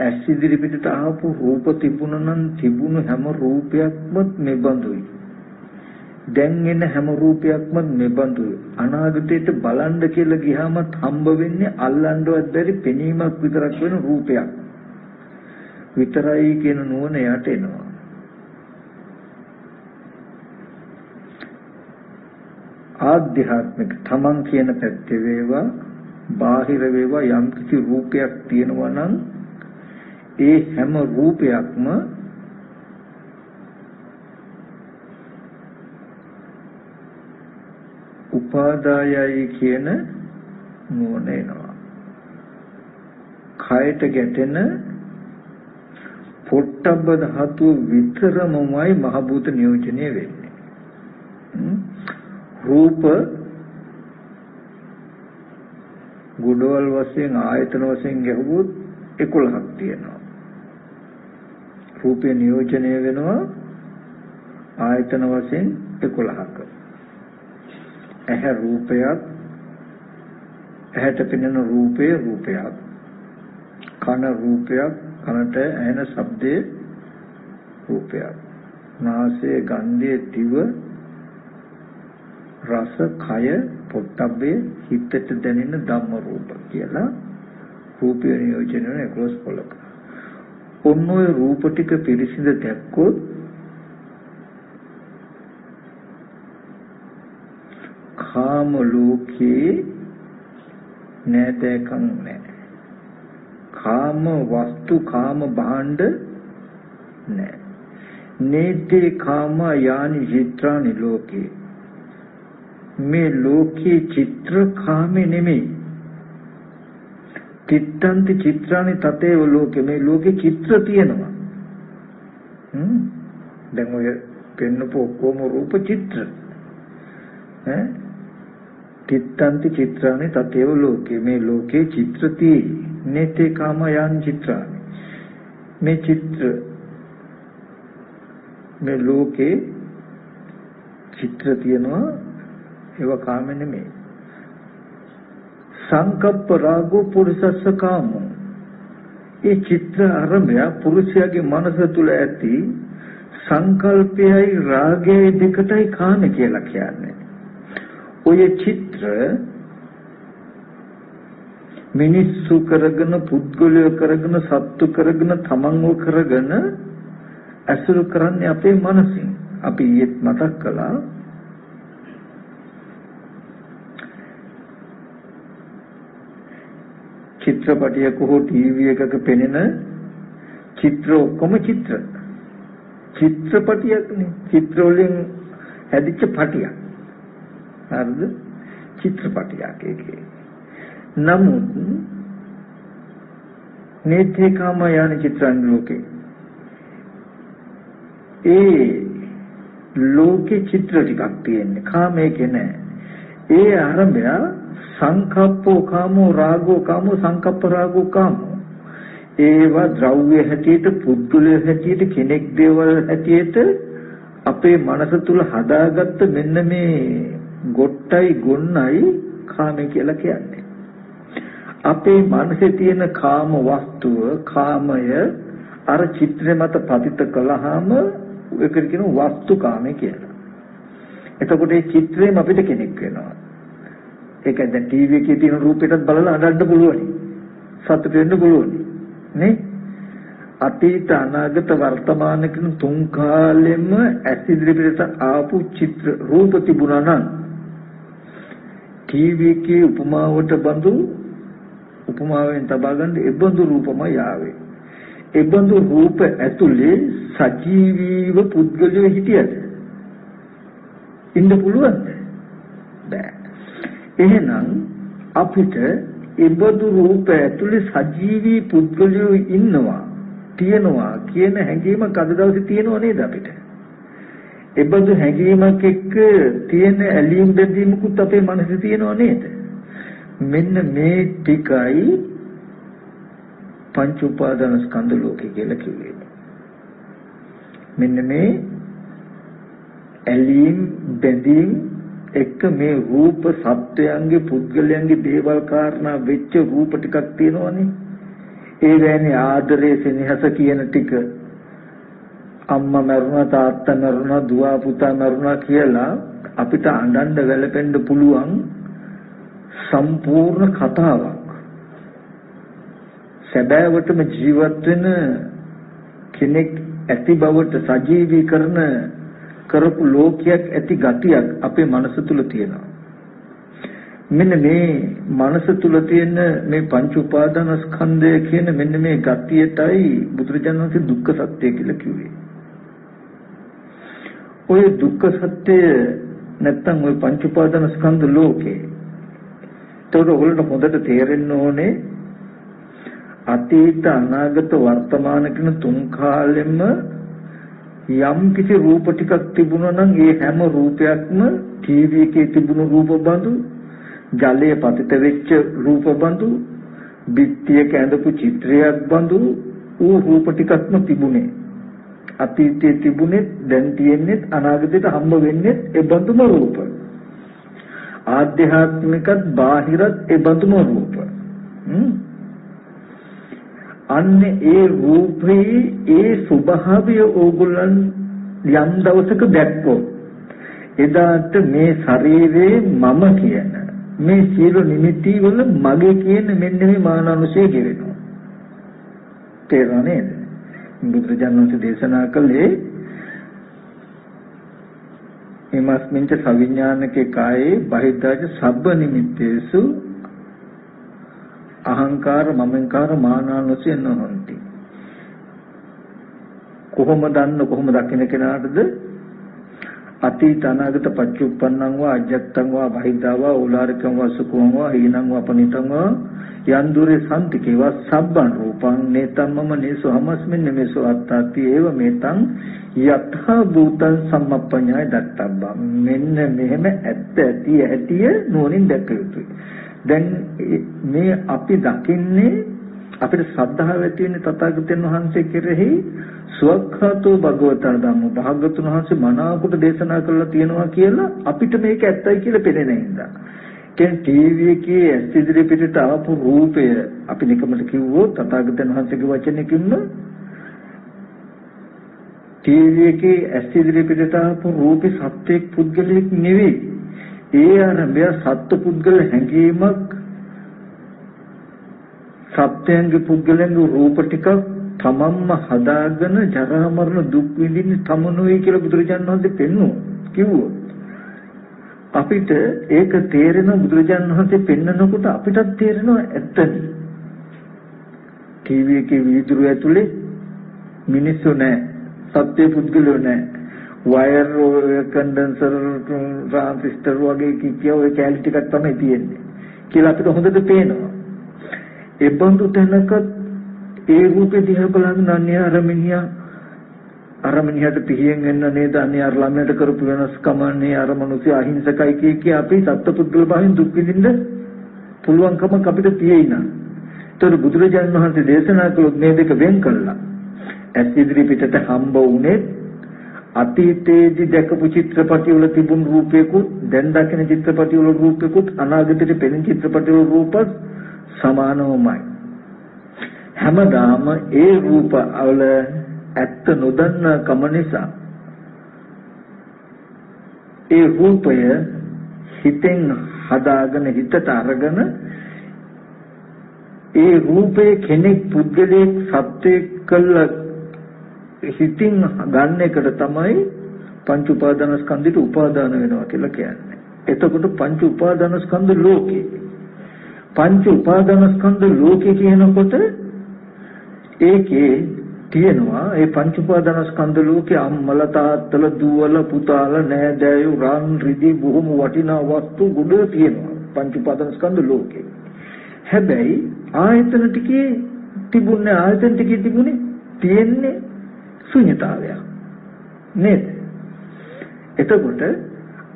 [SPEAKER 1] ඇසිදිරි පිටට ආපු රූප තිබුණා නම් තිබුණු හැම රූපයක්ම මෙබඳුයි. දැන් එන හැම රූපයක්ම මෙබඳුයි. අනාගතයට බලන්න කියලා ගියාම හම්බ වෙන්නේ අල්ලන්නවත් බැරි පෙනීමක් විතරක් වෙන රූපයක් විතරයි කියන නුවණ යට එනවා. ආධ්‍යාත්මික තමන් කියන පැත්තේ වේවා බාහිර වේවා යම් කිසි රූපයක් තියෙනවා නම් ඒ හැම රූපයක්ම උපාදායයි කියන නුවණ එනවා. කයට ගැටෙන පොට්ටබ්බ ධාතුව විතරමයි මහ භූත නියෝජනය වෙන්නේ. රූප ගුඩවල් වශයෙන් ආයතන වශයෙන් ගැහුවොත් 11ක් තියෙනවා. රූපේ නියෝජනය වෙනවා ආයතන වශයෙන් 11ක. ඇහැ රූපයක්, ඇහැට පෙනෙන රූපේ රූපයක්, කන රූපයක්, කනට ඇහෙන ශබ්දේ රූපයක්, නාසය ගන්ධය දිව රස කය පොට්ටබ්බේ හිතට දැනෙන ධම්ම රූප කියලා රූපය නියෝජනය වෙන 11 පොලක. ඔන්න ඔය රූප ටික පිරිසිඳ දැක්කොත් කාම ලෝකේ නැතකම් නැහැ. කාම වස්තු කාම භාණ්ඩ නැහැ. නේතේ කාම යානි චිත්‍රානි ලෝකේ. මේ ලෝකේ චිත්‍ර කාමේ නෙමෙයි. තිත්තන්ති චිත්‍රානි තතේව ලෝකේ. මේ ලෝකේ චිත්‍ර තියෙනවා. දැන් ඔය පෙන්නපු ඔක්කොම රූප චිත්‍ර. තිත්තන්ති චිත්‍රානි තතේව ලෝකේ. මේ ලෝකේ චිත්‍ර තියෙයි. නේතේ කාම යානි චිත්‍රානි. මේ චිත්‍ර මේ ලෝකේ චිත්‍ර තියෙනවා. ඒවා කාම නෙමෙයි. සංකප්ප රාගෝ පුරුෂස්ස කාමෝ. ඒ චිත්‍ර අරඹය පුරුෂයාගේ මනස තුල ඇති සංකල්පයයි රාගයයි දෙකටයි කාම කියලා කියන්නේ. ඔය චිත්‍ර මිනිස්සු කරගෙන පුද්ගලය කරගෙන සත්තු කරගෙන තමන්ව කරගෙන අසුරු කරන්නේ අපේ මනසින්. අපි ඊයේත් මතක් කළා චිත්‍රපටයක හෝ ටීවී එකක පෙනෙන චිත්‍ර ඔක්කොම චිත්‍රපටයක් නේ. චිත්‍ර වලින් හැදිච්ච පටියක්. හරිද? චිත්‍රපටයක් ඒකේ. නමුත් නේතේ කාම යන චිත්‍රයන් ලෝකේ ඒ ලෝකේ චිත්‍ර ටිකක් තියෙන්නේ. කාමයක නෑ. ඒ ආරම්භය සංකප්පෝ කාමෝ රාගෝ කාමෝ සංකප්ප රාගෝ කාමෝ. ඒවා ද්‍රව්‍ය හැටියට පුද්ගලය හැටියට කෙනෙක් දේවල් හැටියට අපේ මනස තුල හදාගත්ත මෙන්න මේ ගොට්ටයි ගොන්නයි කාමය කියලා කියන්නේ. අපේ මනසේ තියෙන කාම වස්තුව කාමය අර චිත්‍රය මත පතිත කළාම ඒකට කියනවා වස්තු කාමය කියලා. එතකොට මේ චිත්‍රයෙන් අපිට කෙනෙක් වෙනවා. ඒක දැන් ටීවී එකේ තියෙන රූපයටත් බලලා අඬන්න පුළුවන්. සතුට වෙන්න පුළුවන්. නේ? අතීත අනාගත වර්තමාන කියන තුන් කාලෙම ඇසිදිරි පිටට ආපු චිත්‍ර රූප තිබුණා නම් ටීවී එකේ උපමාවට බඳු උපමාවෙන් තබා ගන්න ඒබඳු රූපමයි ආවේ. ඒබඳු රූප ඇතුලේ සජීවීව පුද්ගලයෝ හිටියද? ඉන්න පුළුවන්ද? බෑ. එහෙනම් අපිට ඒබඳු රූප ඇතුලේ සජීවී පුද්ගලයෝ ඉන්නවා තියෙනවා කියන හැඟීමක් අද දවසේ තියෙනව නේද අපිට? ඒබඳු හැඟීමක් එක්ක තියෙන ඇලීම් බැඳීමකුත් අපේ මනසේ තියෙනව නේද? මෙන්න මේ ටිකයි පංච උපාදාන ස්කන්ධ ලෝකේ කියලා කිව්වේ. මෙන්න මේ ඇලීම් බැඳීම් එක්ක මේ රූප සත්‍යයන්ගේ පුද්ගලයන්ගේ දේවල් කාරණා වෙච්ච රූප ටිකක් තියෙනවනේ. ඒ වැනි ආදරේ සෙනෙහස කියන ටික අම්මා මරුණා තාත්තා මරුණා දුව පුතා මරුණා කියලා අපිට අඬන්න වැළපෙන්න පුළුවන් සම්පූර්ණ කතාවක්. සැබෑවටම ජීවත් වෙන කෙනෙක් ඇති බවට සජීවීකරණ කරපු ලෝකයක් ඇති ගතියක් අපේ මනස තුල තියෙනවා. මෙන්න මේ මනස තුල තියෙන මේ පංච උපාදාන ස්කන්ධය කියන මෙන්න මේ ගතියටයි බුදුරජාණන් වහන්සේ දුක්ඛ සත්‍ය කියලා කිව්වේ. ඔය දුක්ඛ සත්‍ය නැත්තම් ඔය පංච උපාදාන ස්කන්ධ ලෝකේ ඒතකොට ඔයගොල්ලන්ට හොඳට තේරෙන්න ඕනේ අතීත අනාගත වර්තමාන කියන තුන් කාලෙම යම් කිසි රූප ටිකක් තිබුණා නම් ඒ හැම රූපයක්ම ටීවී එකේ තිබුණු රූප බඳු ජලයේ පතිත වෙච්ච රූප බඳු බිත්තියක ඇඳපු චිත්‍රයක් බඳු ඌ රූප ටිකක්ම තිබුණේ අතීතයේ තිබුණේ දැන් තියෙන්නේ අනාගතයට හම්බ වෙන්නේ ඒ බඳුම රූප ආධ්‍යාත්මිකත් බාහිරත් ඒ බඳුම රූප අන්නේ ඒ රූපේ ඒ ස්වභාවය ඕගොල්ලන් යම් දවසක දැක්කොත් එදාට මේ ශරීරේ මම කියන මේ සියලු නිමිති වල මගේ කියන මෙන්න මේ මානනුසය ගෙවෙනවා. තේරුණා නේද? බුදුරජාණන් වහන්සේ දේශනා කළේ එමස්මින්ච සවිඥානිකේ කායේ බහිද්දාච සබ්බ නිමිත්තේසු අහංකාර මමංකාර මානානුසය නොහොಂತಿ. කොහොම දකින්න කෙනාටද අතීත අනාගත පච්චුප්පන්නං වා අජත්තං වා බහිද්ධා වා උලාරිකං වා සුඛං වා හීනං වා පනිතං වා යන්දුරේ සම්තිකේ වා සබ්බං රූපං නේතම්මම නේසෝ හමස්මින් නමේසෝ අත්තාති ඒව මේතං යතහ භූතං සම්මප්පඤ්ඤාය දත්තබ්බං. මෙන්න මෙහෙම ඇත්ත ඇති ඇතිය නුවණින් දැක යුතුයි. දැන් මේ අපි දකින්නේ අපිට ශ්‍රද්ධාව ඇති වෙන්නේ තථාගතයන් වහන්සේ කෙරෙහි සුවක්ඛාතෝ භගවතා ධම්මෝ භාග්‍යවතුන් වහන්සේ මනාවකට දේශනා කළා තියෙනවා කියලා අපිට මේක ඇත්තයි කියලා පෙනෙන හින්දා. කියන්නේ ටීවී එකේ ඇස් ඉදිරි පිටට ආපු රූපය අපි නිකමට කිව්වොත් තථාගතයන් වහන්සේගේ වචනකින්ම ටීවී එකේ ඇස් ඉදිරි පිටට ආපු රූපේ සත්‍යයක් පුද්ගලෙක් නෙවෙයි. ඒ ආරම්භය සත්ත්ව පුද්ගල හැඟීමක් සත්‍යංගේ පුද්ගලයන්ගේ රූප ටික තමන්ම හදාගෙන ජරා මරණ දුක් විඳින්න තමනුයි කියලා බුදුරජාණන් වහන්සේ පෙන්වුවා කිව්වොත් අපිට ඒක තේරෙන බුදුරජාණන් වහන්සේ පෙන්නනකොට අපිටත් තේරෙනවා ඇත්තද ටීවී එකේ වීදුරු ඇතුලේ මිනිස්සු නැහැ සත්‍ය පුද්ගලයෝ නැහැ වයර් කන්ඩෙන්සර් ට්‍රාන්සිස්ටර් වගේ කිය ඔය කැලි ටිකක් තමයි තියෙන්නේ කියලා අපිට හොඳට පේනවා. ඒ බඳු තැනක ඒ රූපේ දිහා බලන අරමිනියට පිහියෙන් එන්න නේද අනේ අර ළමයට කරපු වෙනස්කම නේ අර මිනිස්සු අහිංසකයි කිය අපි සත්පුද්ගල භාවයෙන් දුක් විඳින්න පුළුවන්කමක් අපිට තියෙයි නා. ඒතර බුදුරජාණන් වහන්සේ දේශනා කළොත් මේ දෙක වෙන් කළා. ඇස් ඉදිරි පිටට හම්බ වුනේ අතීතයේදී දැකපු චිත්‍රපටි වල තිබුණු රූපයකුත් දැන් දකින චිත්‍රපටි වල රූපයකුත් අනාගතයේ පෙනෙන චිත්‍රපටි වල රූපත් සමානවමයි. හැමදාම ඒ රූප වල ඇත්ත නොදන්න කම නිසා ඒ රූපය හිතෙන් හදාගෙන හිතට අරගෙන ඒ රූපේ කෙනෙක් පුද්ගලයෙක් සත්‍යයක් කළා හිතින් ගන්න එකට තමයි පංච උපාදාන ස්කන්ධයට උපාදාන වෙනවා කියලා කියන්නේ. එතකොට පංච උපාදාන ස්කන්ධ ලෝකේ. පංච උපාදාන ස්කන්ධ ලෝකේ කියනකොට ඒකේ තියෙනවා ඒ පංච උපාදාන ස්කන්ධ ලෝකේ අම්මලා තාත්තලා දුවලා පුතාලා නෑදෑයෝ රන් රිදී බොහොම වටිනා වස්තු ගොඩ තියෙනවා පංච උපාදාන ස්කන්ධ ලෝකේ. හැබැයි ආයතන ටිකේ තිබුණේ ආයතන ටිකේ තිබුණේ තියෙන්නේ ශුන්‍යතාවය නේද? එතකොට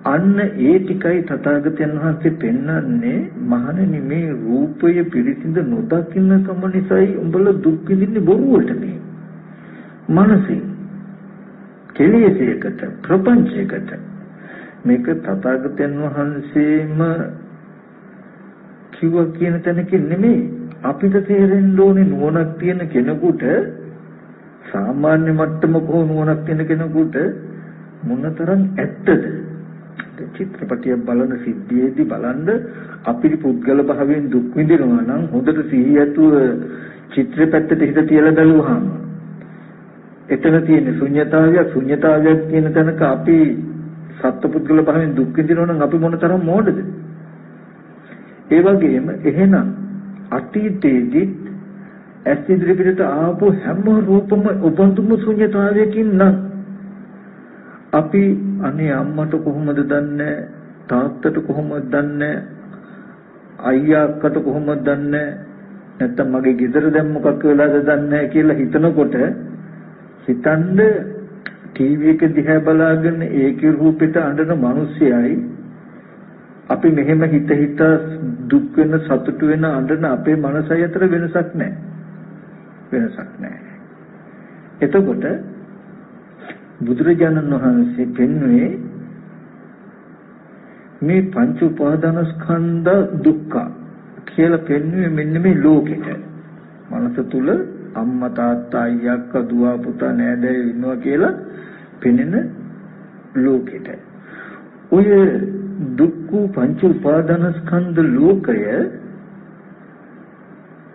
[SPEAKER 1] අන්න ඒ ටිකයි තථාගතයන් වහන්සේ පෙන්වන්නේ මහණෙනි මේ රූපය පිරිසිඳ නොදකින්න කම නිසායි උඹලා දුක් විඳින්නේ බොරුවට මේ මනසින් කෙලෙසයකට ප්‍රපංචයකට මේක තථාගතයන් වහන්සේම කිව්වා කියන තැනකින් නෙමෙයි අපිට තේරෙන්න ඕනේ නුවණක් තියෙන කෙනෙකුට සාමාන්‍ය මට්ටමක හෝ නුවණක් තියෙන කෙනෙකුට මොනතරම් ඇත්තද චිත්‍රපටිය බලන සිද්ධියේදී බලන්න අපිට පුද්ගල භාවයෙන් දුක් විඳිනවා නම් හොඳට සිහිය ඇතුව චිත්‍රපැත්තට හිත තියලා බලුවාම එතන තියෙන ශුන්‍යතාවයක් කියන තැනක අපි සත්පුද්ගල භාවයෙන් දුක් විඳිනවා නම් අපි මොනතරම් මෝඩද? ඒ වගේම එහෙනම් අතීතයේදී ඇස් ඉදිරියට ආපු හැම රූපම උපන්තුම ශුන්‍යතාවයකින් නම් අපි අනේ අම්මට කොහොමද දන්නේ තාත්තට කොහොමද දන්නේ අයියා අක්කට කොහොමද දන්නේ නැත්තම් මගේ ගෙදර දැන් මොකක් වෙලාද දන්නේ කියලා හිතනකොට හිතන්න ටීවී එක දිහා බලාගෙන ඒකේ රූපෙට අඬන මිනිස්සයයි අපි මෙහෙම හිත දුක් වෙන සතුට වෙන අඬන අපේ මනසයි අතර වෙනසක් නැහැ. එතකොට බුදුරජාණන් වහන්සේ පෙන්වුවේ මේ පංච උපාදානස්කන්ධ දුක්ඛ කියලා පෙන්වුවේ මෙන්න මේ ලෝකෙට. මනස තුල අම්මා තාත්තා අයියා අක්කා දුව පුතා නෑදෑයෝ ඉන්නවා කියලා පෙනෙන ලෝකෙට. ඔය දුක්ඛ පංච උපාදානස්කන්ධ ලෝකය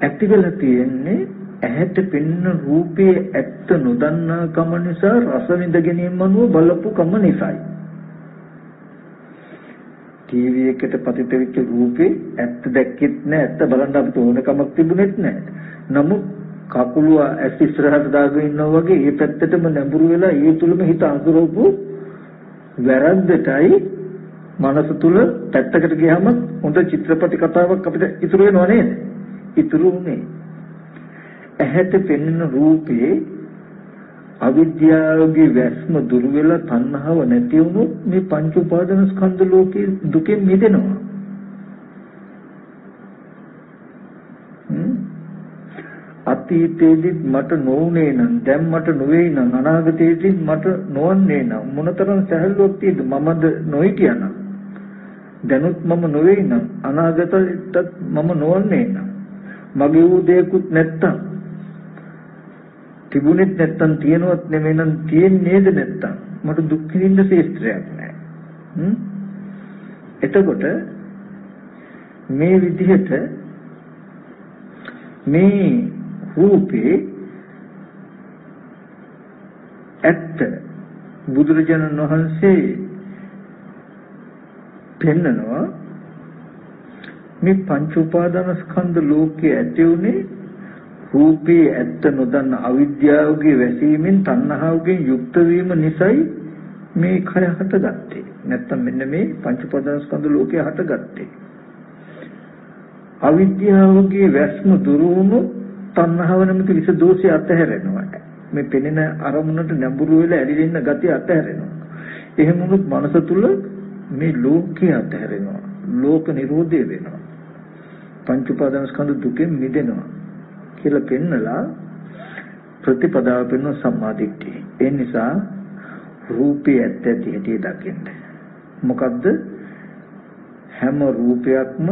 [SPEAKER 1] ඇතිවලා තියෙන්නේ ඇහැට පෙනෙන රූපයේ ඇත්ත නොදන්නා කම නිසා රස විඳ ගැනීම මනුව බලපු කම නිසායි. ටීවී එකට පතිත වෙච්ච රූපේ ඇත්ත දැක්කෙත් නෑ, ඇත්ත බලන්න අපිට ඕන කමක් තිබුණෙත් නෑ. නමුත් කකුල ඇස් ඉස්සරහට දාගෙන ඉන්නා වගේ ඒ පැත්තටම නැඹුරු වෙලා ඒ තුලම හිත අඳුරපු වැරද්දටයි මනස තුල පැත්තකට ගියාම හොඳ චිත්‍රපටි කතාවක් අපිට ඉතුරු වෙනව නේද? ඉතුරු උනේ ඇහැට පෙනෙන රූපේ අවිද්‍යාවගේ වැස්ම දුරු වෙලා තණ්හාව නැති වුණොත් මේ පංච උපාදාන ස්කන්ධ ලෝකේ දුකෙන් මිදෙනවා. අතීතයේදී මට නොවුනේ නම් දැන් මට නොවේ නම් අනාගතයේදී මට නොවන්නේ නම් මොනතරම් සැහැල්ලුවක් තියෙද මමද නොහිටියනම් දැනුත් මම නොවේ නම් අනාගතයටත් මම නොවන්නේ නම් මගේ වූ දෙයක්වත් නැත්තම් තිබුණෙත් නැත්තම් තියෙනවත් නෙමෙයි නම් තියෙන්නේද නැත්තම් මට දුක් විඳින්න ශේත්‍රයක් නැහැ. එතකොට මේ විදිහට මේ රූපේ ඇත්ත බුදුරජාණන් වහන්සේ පෙන්නනවා මේ පංච උපාදාන ස්කන්ධ ලෝකයේ ඇති උනේ රූපේ ඇත්ත නොදන්න අවිද්‍යාවගේ වැසීමෙන් තණ්හාවගෙන් යුක්ත වීම නිසායි මේ කය හටගත්තේ. නැත්තම් මෙන්න මේ පංච උපාදාන ස්කන්ධ ලෝකයේ හටගත්තේ. අවිද්‍යාවගේ වැස්ම දුරු වුණොත් තණ්හාව නැමැති විස දෝෂය අතහැරෙනවා. මේ පෙනෙන අරමුණට නැඹුරු වෙලා ඇලිරෙන්න ගතිය අතහැරෙනවා. එහෙම වුණොත් මනස තුල මේ ලෝකය අතහැරෙනවා. ලෝක නිරෝධය වෙනවා. පංච උපාදාන ස්කන්ධ දුකෙන් මිදෙනවා කියලා පෙන්නලා ප්‍රතිපදාව පෙන්වන සම්මාදිට්ඨිය. ඒ නිසා රූපේ ඇත්ත ඇති හැටි දකින්න. මොකද්ද? හැම රූපයක්ම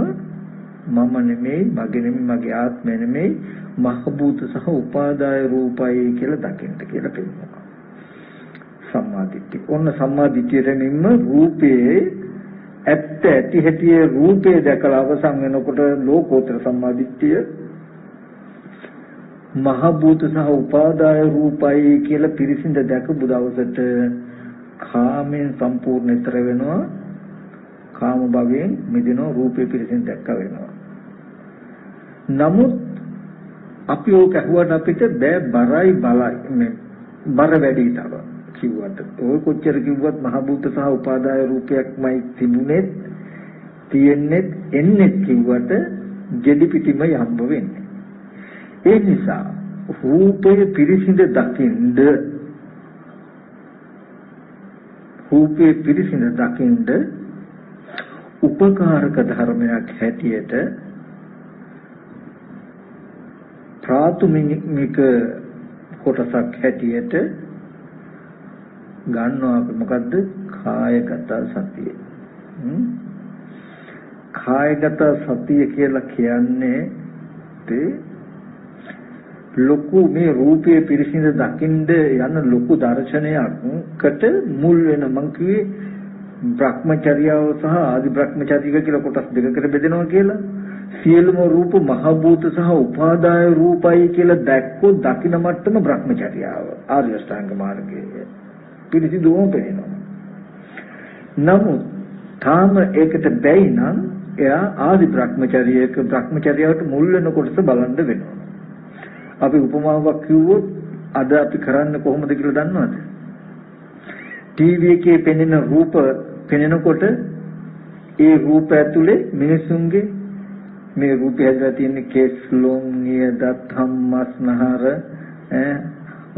[SPEAKER 1] මම නෙමෙයි, මගේ නෙමෙයි, මගේ ආත්මය නෙමෙයි, මහ භූත සහ උපාදාය රූපයි කියලා දකින්න කියලා පෙන්නනවා. සම්මාදිට්ඨිය. ඔන්න සම්මාදිට්ඨියෙන්ම රූපේ ඇත්ත ඇති හැටි රූපේ දැකලා අවසන් වෙනකොට ලෝකෝත්තර සම්මාදිට්ඨිය මහ භූත සහ උපාදාය රූපයි කියලා පිරිසිඳ දැකපු දවසට කාමෙන් සම්පූර්ණ ඈතර වෙනවා. කාම භවයෙන් මිදෙනවා. රූපේ පිරිසිඳ දැක්ක වෙනවා. නමුත් අපි ඕක ඇහුවට අපිට බෑ බරයි බලයි මේ බර වැඩි තව කිව්වට ඔය කොච්චර කිව්වත් මහ භූත සහ උපාදාය රූපයක්මයි තිබුණෙත් තියෙන්නේ එන්නේ කිව්වට gedhi pitimai hamba wenne. ඒ නිසා රූපය පිරිසිඳ දකින්ද උපකාරක ධර්මයක් හැටියට ප්‍රාථමික කොටසක් හැටියට ගන්නවා අපි මොකද්ද? කායගත සතිය. කායගත සතිය කියලා කියන්නේ ලොකු මේ රූපයේ පිරිසිඳ දකින්ද යන ලොකු දර්ශනයකට මුල් වෙන මං කිව්වේ භ්‍රමචර්යාව සහ ආදි භ්‍රමචර්යික කියලා කොටස් දෙකකට බෙදෙනවා කියලා. සියලුම රූප මහ භූත සහ උපාදාය රූපයි කියලා දැක්කොත් දකින්න මට්ටම භ්‍රමචර්යාව ආර්ය අෂ්ටාංග මාර්ගයේ පිරිසිදුවම පේනවා. නමුත් තාම ඒකට බැයි නම් එයා ආදි භ්‍රමචර්යාවට මුල් වෙන කොටස බලන්න වෙනවා. අපි උපමාවක් කිව්වොත් අද අපි කරන්නේ කොහොමද කියලා දන්නවද? ටීවී එකේ පෙනෙන රූප පෙනෙනකොට ඒ රූප ඇතුලේ මිනිසුන්ගේ මේ රූපය හැදලා තියෙන කේස් ලොම් නියදත් හම්මස්නහර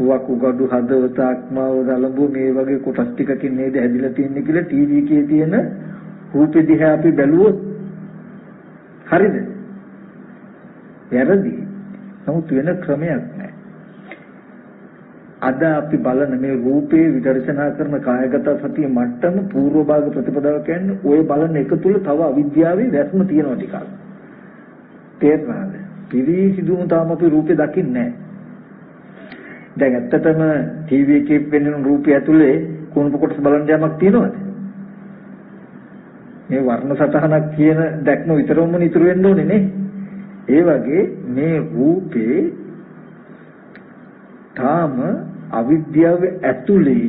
[SPEAKER 1] වකුගඩු හදවත ආත්මාව දලඹු මේ වගේ කොටස් ටිකකින් නේද හැදිලා තියෙන්නේ කියලා ටීවී එකේ තියෙන රූපෙ දිහා අපි බැලුවොත් හරිද? වැරදි. නමුත් වෙන ක්‍රමයක් නැහැ. අද අපි බලන මේ රූපේ විදර්ශනා කරන කායගත සතිය මට්ටම පූර්ව භාග ප්‍රතිපදාව කියන්නේ ඔය බලන එක තුල තව අවිද්‍යාවේ වැස්ම තියෙනවා ටිකක්. තේරුණාද? පිළිසිදුම තාම අපි රූපේ දකින්නේ නැහැ. දැන් ඇත්තටම ටීවී එකේ පෙනෙන රූපය ඇතුලේ කුණප කොටස බලන්න යමක් තියෙනවද? මේ වර්ණ සටහනක් කියන දැක්ම විතරම ඉතුරු වෙන්න ඕනේ නේ. ඒ වගේ මේ රූපේ තාම අවිද්‍යාව ඇතුලේ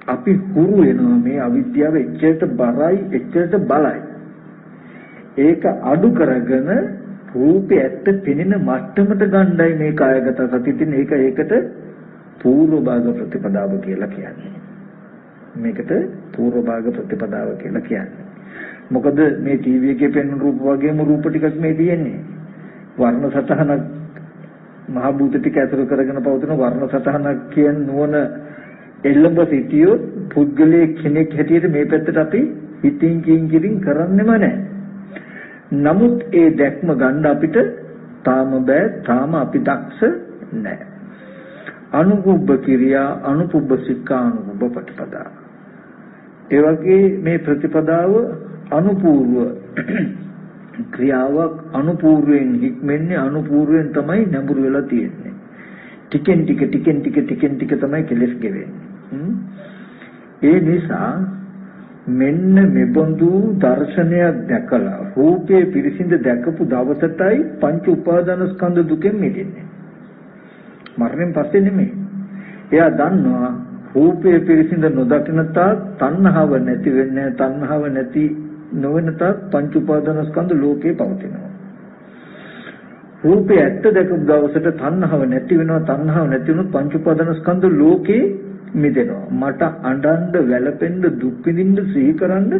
[SPEAKER 1] අපි හුරු වෙනවා. මේ අවිද්‍යාව එච්චරට බරයි, එච්චරට බලයි. ඒක අඩු කරගෙන රූපේ ඇත්ත පෙනෙන මට්ටමට ගණ්ඩායි මේ කායගත සතිය තියෙන. ඒකට පූර්ව භාග ප්‍රතිපදාව කියලා කියන්නේ. මේකට පූර්ව භාග ප්‍රතිපදාව කියලා කියන්නේ. මොකද මේ ටීවී එකේ පෙනෙන රූප වගේම රූප ටිකක් මේ තියෙන්නේ. වර්ණ සතහනක් මහ භූත ටික ඇතුළු කරගෙන පවතින වර්ණ සතහනක් කියන නුවණ එළඹ සිටියොත් පුද්ගලයේ කෙනෙක් හැටියට මේ පැත්තට අපි හිතින් කිංකිරින් කරන්නෙම නැහැ. නමුත් ඒ දැක්ම ගන්න අපිට තාම බෑ. තාම අපි දක්ෂ නැහැ. අනුපුබ්බ කිරියා අනුපුබ්බ සික්ඛා අනුපුබ්බ ප්‍රතිපදා. ඒ වගේ මේ ප්‍රතිපදාව අනුපූර්ව ක්‍රියාවක් අනුපූර්වයෙන් හික්මන්නේ අනුපූර්වයෙන් තමයි නැඹුරු වෙලා තියෙන්නේ. ටිකෙන් ටික තමයි කෙලස් ගෙවෙන්නේ. ඒ නිසා මෙන්න මෙබඳු දර්ශනයක් දැකලා රූපේ පිරිසිඳ දැකපු දවසටයි පංච උපාදාන ස්කන්ධ දුකෙන් මිදෙන්නේ. මරණයෙන් පස්සේ නෙමෙයි. එයා දන්නවා රූපේ පිරිසිඳ නොදකින තාක් තණ්හාව නැති වෙන්නේ. තණ්හාව නැති නොවන තාක් පංච උපාදාන ස්කන්ධ ලෝකේ පවතිනවා. රූපේ ඇත්ත දැකපු දවසට තණ්හාව නැති වෙනවා. තණ්හාව නැති වුණොත් පංච උපාදාන ස්කන්ධ ලෝකේ මිදෙනවා. මට අඬන්න, වැළපෙන්න, දුක් විඳින්න, සිහි කරන්න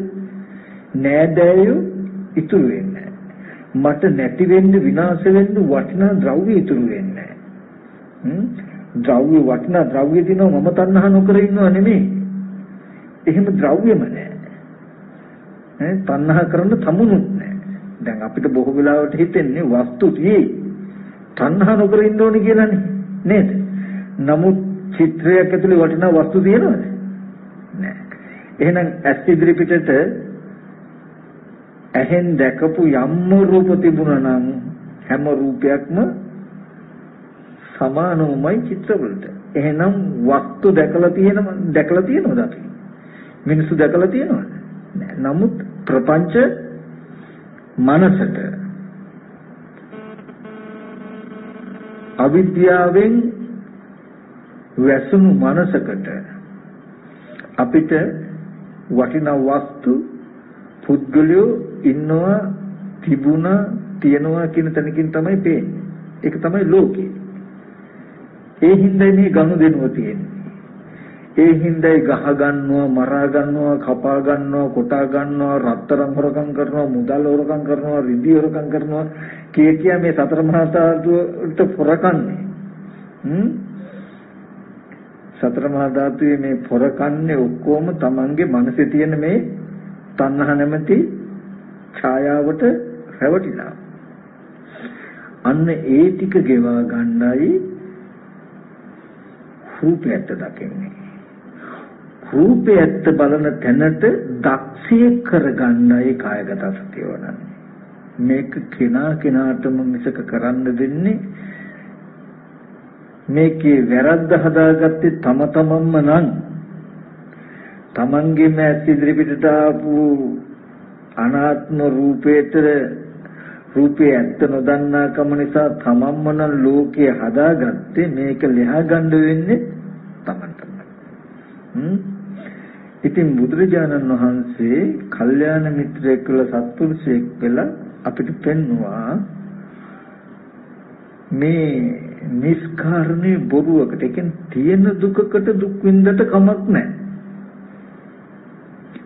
[SPEAKER 1] නෑදෑයෝ ඉතුරු වෙන්නේ නැහැ. මට නැති වෙන්න, විනාශ වෙන්න වටිනා ද්‍රව්‍ය ඉතුරු වෙන්නේ නැහැ. ද්‍රව්‍ය වටිනා ද්‍රව්‍ය දිනව මම තණ්හා නොකර ඉන්නව නෙමෙයි. එහෙම ද්‍රව්‍යම නැහැ. තණ්හා කරන්න තමුණුත් නැහැ. දැන් අපිට බොහෝ වෙලාවට හිතෙන්නේ වස්තු තියේ තණ්හා නොකර ඉන්න ඕනේ කියලානේ නේද? නමුත් චිත්‍රයක් ඇතුලේ වටිනා වස්තු තියෙනවද? නැහැ. එහෙනම් ඇස් ඉදිරි පිටට ඇහෙන් දැකපු යම් රූප තිබුණා නම් හැම රූපයක්ම සමානමයි චිත්‍රවලට. එහෙනම් වස්තු දැකලා තියෙනවද අපි? මිනිස්සු දැකලා තියෙනවද? නැහැ. නමුත් ප්‍රපංච මනසට අවිද්‍යාවෙන් වැසුණු මනසකට අපිට වටිනා වස්තු පුද්ගලයෝ ඉන්නවා තිබුණා තියනවා කියන තැනකින් තමයි පේන්නේ. ඒක තමයි ලෝකේ. ඒ හින්දා මේ ගනුදෙනුව තියෙන්නේ. ඒ හිඳයි ගහ ගන්නවා, මරා ගන්නවා, කපා ගන්නවා, කොටා ගන්නවා, රත්තරන් හොරකම් කරනවා, මුදල් හොරකම් කරනවා, රිදී හොරකම් කරනවා කිය මේ සතර මහා ධාතුවට පොරකන්නේ. සතර මහා ධාතුවේ මේ පොරකන්නේ ඔක්කොම Tamange මනසේ තියෙන මේ තණ්හා නැමැති ඡායාවට රැවටිලා. අන්න ඒ ටික ගෙවා ගන්නයි රූපයත් දකින්නේ. රූපයත් බලන තැනට දක්ෂය කරගන්නයි කායගත සතිය වඩන්නේ. මේක කෙනාටම මිසක කරන්න දෙන්නේ මේකේ වැරද්ද හදාගත්තේ තම තමන්ම නම් තමන්ගේම ඇස් ඉදිරිපිටට ආපු අනාත්ම රූපේ ඇත්ත නොදන්නා කම නිසා තමන්ම නම් ලෝකේ හදාගත්තේ මේක ලෙහා ගන්න වෙන්නේ තමන්ටම. ඉතින් බුදුරජාණන් වහන්සේ කල්යාණ මිත්‍රයෙක් කියලා සත්පුරුෂයෙක් කියලා අපිට පෙන්වුවා මේ නිස්කාරණේ බොරුවකට කියන්නේ තියෙන දුකකට දුක් විඳට කමක් නැහැ.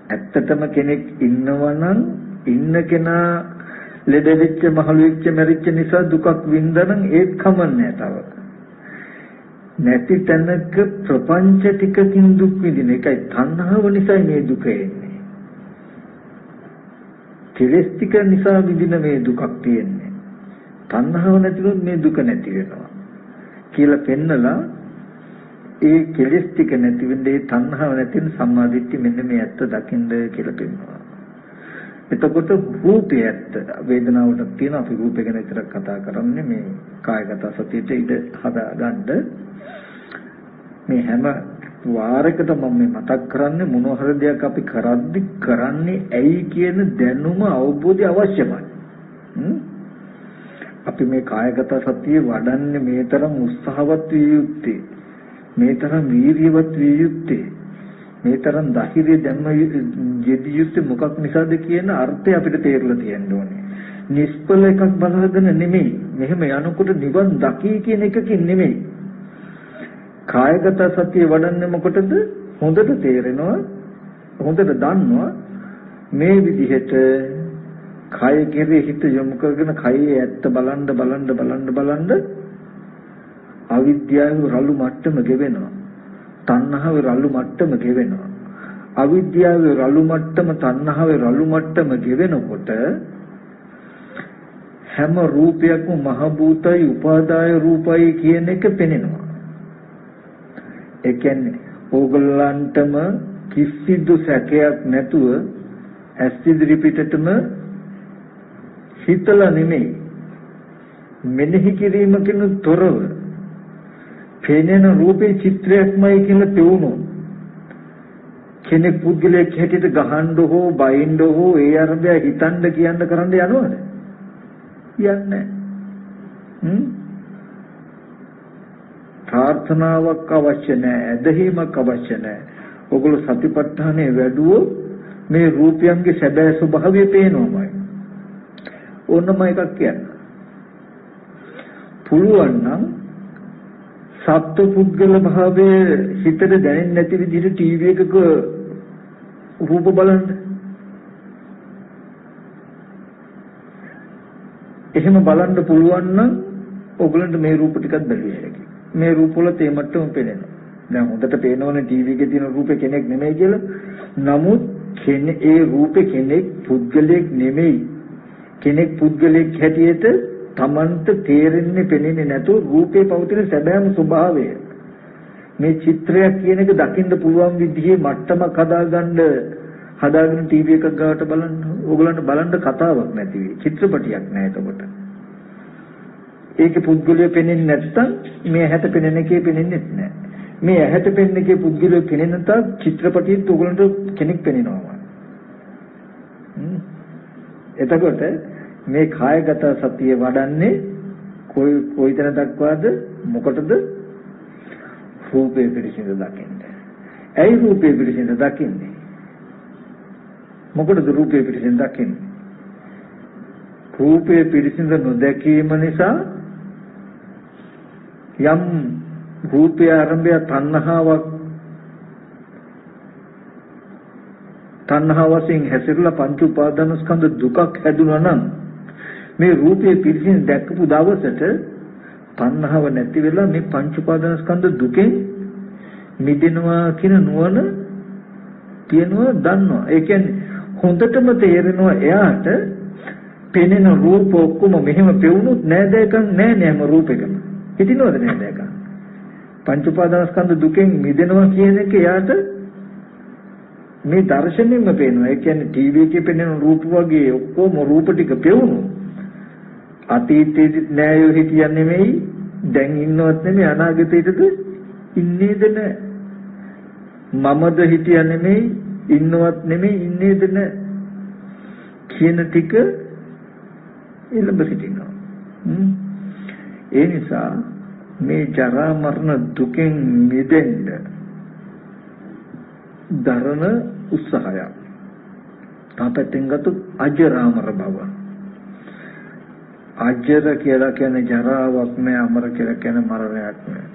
[SPEAKER 1] ඇත්තටම කෙනෙක් ඉන්නවනම් ඉන්න කෙනා ලෙඩ වෙච්ච මහලු වෙච්ච මැරිච්ච නිසා දුකක් විඳනනම් ඒත් කමන්නේ තව. නැති තැනක ප්‍රපංච ටිකකින් දුක් විඳින එකයි තණ්හාව නිසා මේ දුක එන්නේ. කෙලෙස් ටික නිසා විඳින මේ දුකක් තියෙන්නේ. තණ්හාව නැතිවෙත් මේ දුක නැති වෙනවා කියලා පෙන්නලා ඒ කෙලෙස් ටික නැති වෙන්නේ ඒ තණ්හාව නැතින සම්මාදිට්ඨිය මෙන්න මේ ඇත්ත දකින්න කියලා පෙන්වනවා. එතකොට රූපය ඇත්ත වේදනාවට තියෙන අපි රූපය ගැන විතරක් කතා කරන්නේ මේ කායගත සතියට ඉඳ හදාගන්න මේ හැම වාරයකටම මම මතක් කරන්නේ මොන හරි දෙයක් අපි කරද්දි කරන්නේ ඇයි කියන දැනුම අවබෝධය අවශ්‍යමයි. අපි මේ කායගත සතිය වඩන්නේ මේ තරම් උත්සාහවත් විය යුත්තේ, මේ තරම් වීර්යවත් විය යුත්තේ, මේ තරම් ධෛර්යය දැම්ම යෙදිය යුත්තේ මොකක් නිසාද කියන අර්ථය අපිට තේරලා තියෙන්න ඕනේ. නිෂ්පල එකක් බලාගෙන නෙමෙයි. මෙහෙම යනකොට නිවන් දකි කියන එකකින් නෙමෙයි. කායගත සතිය වඩන්නේ මොකටද? හොඳට තේරෙනවා, හොඳට දන්නවා මේ විදිහට කය කෙරෙහි හිත යොමු කරගෙන කයේ ඇත්ත බලන්න අවිද්‍යාවේ රළු මට්ටම ගෙවෙනවා. තණ්හාවේ රළු මට්ටම ගෙවෙනවා. අවිද්‍යාවේ රළු මට්ටම තණ්හාවේ රළු මට්ටම ගෙවෙනකොට හැම රූපයක්ම මහ භූතයි උපාදාය රූපයි කියන එක පෙනෙනවා. ඒ කියන්නේ ඕගොල්ලන්ටම කිසිදු සැකයක් නැතුව ඇස් ඉදිරි පිටතම හිතලා නෙමෙයි මෙනෙහි කිරීමකින් තොරව පෙනෙන රූපේ චිත්‍රයක්මයි කියලා පෙවුනොත් කෙනෙක් පුද්ගලයෙක් හැටියට ගහන්න හෝ බයින්න හෝ ඒ අරබය හිතන්න කියන්න කරන්න යනවද? යන්නේ නැහැ. ප්‍රාර්ථනාවක් අවශ්‍ය නැහැ, ඇදහිීමක් අවශ්‍ය නැහැ. ඔගොල්ලෝ සතිපට්ඨානේ වැඩුවෝ මේ රූපයන්ගේ සැබෑ ස්වභාවය පේනවමයි. ඕනම එකක් කියන්න. පුළුවන් නම් සත්ව පුද්ගල භාවයේ හිතට දැනෙන්නේ නැති විදිහට ටීවී එකක රූප බලන්න. එහෙම බලන්න පුළුවන් නම් ඔයගලන්ට මේ රූප ටිකක් බැලිය හැකියි. මේ රූප වල තේ මට්ටම පේනවා. දැන් හොඳට පේනවනේ ටීවී එකේ තියෙන රූපේ කෙනෙක් නෙමෙයි කියලා. නමුත් ඒ රූපේ කෙනෙක් පුද්ගලයෙක් නෙමෙයි. කෙනෙක් පුද්ගලයෙක් හැටියට තමන්ට තේරෙන්නේ පෙනෙන්නේ නැතුව රූපේ පවතින සැබෑම ස්වභාවය මේ චිත්‍රයක් කියන එක දකින්න පුළුවන් විදිහේ මට්ටමක් හදාගෙන ටීවී එකක් ගාවට බලන්න. ඕගලන්ට බලන්න කතාවක් නැති වෙයි. චිත්‍රපටියක් නැහැ එතකොට. ඒකේ පුද්ගලය පෙනෙන්නේ නැත්තම් මේ ඇහැට පෙනෙන එකේ පෙනෙන්නේ නැහැ. මේ ඇහැට පෙනෙන එකේ පුද්ගලය පෙනෙන තාක් චිත්‍රපටියෙත් ඕගලන්ට කෙනෙක් පෙනෙනවා. එතකොට මේ කායගත සතිය වඩන්නේ කොයි තැන දක්වාද? මොකටද? රූපේ පිළිසිඳ දකින්න. ඇයි රූපේ පිළිසිඳ දකින්නේ? මොකටද රූපේ පිළිසිඳ දකින්නේ? රූපේ පිළිසිඳ නොදැකීම නිසා යම් රූපය ආරම්භය තණ්හාවක් තණ්හාව වශයෙන් හැසිරලා පංච උපාදානස්කන්ධ දුකක් හැදුනා නම් මේ රූපේ පිළිසින් දැක්කපු දවසට තණ්හාව නැති වෙලා මේ පංච උපාදානස්කන්ධ දුකෙන් මිදෙනවා කියන නුවණ තියෙනවා දන්නවා. ඒ කියන්නේ හොඳටම තේරෙනවා එයාට පෙනෙන රූප ඔක්කොම මෙහෙම පෙවුනොත් නෑදෑකම් නෑ නෑම රූපෙකම. හිතිනවද නෑදෑකම්? පංච උපාදානස්කන්ධ දුකෙන් මිදෙනවා කියන එක එයාට මේ දර්ශනෙන්ම පේනවා. ඒ කියන්නේ ටීවී එකේ පෙනෙන රූප වගේ ඔක්කොම රූප ටික පෙවුණු. අතීතයේදීත් නෑයෝ හිටියන්නේ නෙමෙයි, දැන් ඉන්නවත් නෙමෙයි, අනාගතයේදද ඉන්නේද නෑ. මමද හිටියන්නේ නෙමෙයි, ඉන්නවත් නෙමෙයි, ඉන්නේද නෑ කියන ටික එළඹ සිටිනවා. ඒ නිසා මේ ජරා මරණ දුකෙන් මිදෙන්න දරන උත්සාහය තාපෙන් ගතු අජරාමර බව. අජර කියලා කියන්නේ ජරාවක් නෑ, අමර කියලා කියන්නේ මරණයක් නෑ.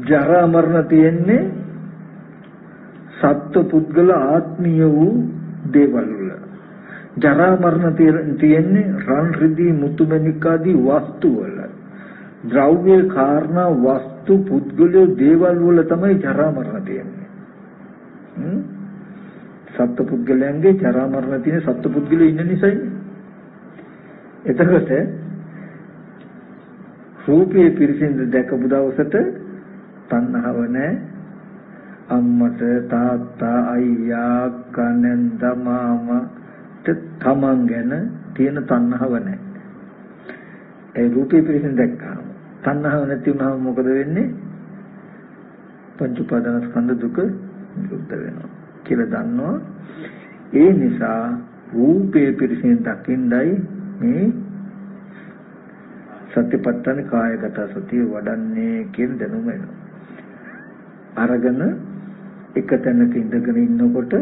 [SPEAKER 1] ජරා මරණ තියෙන්නේ සත්ව පුද්ගල ආත්මීය වූ දේවල් වල. ජරා මරණ තියෙන්නේ රන් රිදී මුතුමැණික් ආදී වස්තු වල. ද්‍රව්‍ය කාරණා වස්තු පුද්ගලයෝ දේවල් වල තමයි ජරා මරණ තියෙන්නේ. සත්ව පුද්ගලයන්ගේ ජරා මරණ තියෙන සත්ව පුද්ගලයෝ ඉන්න නිසායි. එතකොට රූපයේ පිරිසිඳ දැකපු දවසට තණ්හාව නැහැ. අම්මට තාත්තා අයියා කනෙන්ද මාමා තමන් ගැන තියෙන තණ්හාව නැහැ. ඒ රූපේ පිරිසිඳ දැක්කම තණ්හාව නැති වුණාම මොකද වෙන්නේ? පංච උපාදානස්කන්ධ දුක නිරුද්ධ වෙනවා කියලා දන්නවා. ඒ නිසා රූපේ පිරිසිඳ දකින්නයි මේ සත්‍යපට්ඨාන කායගත සතිය වඩන්නේ කියන දැනුම එනවා. අරගෙන එක තැනක ඉඳගෙන ඉන්නකොට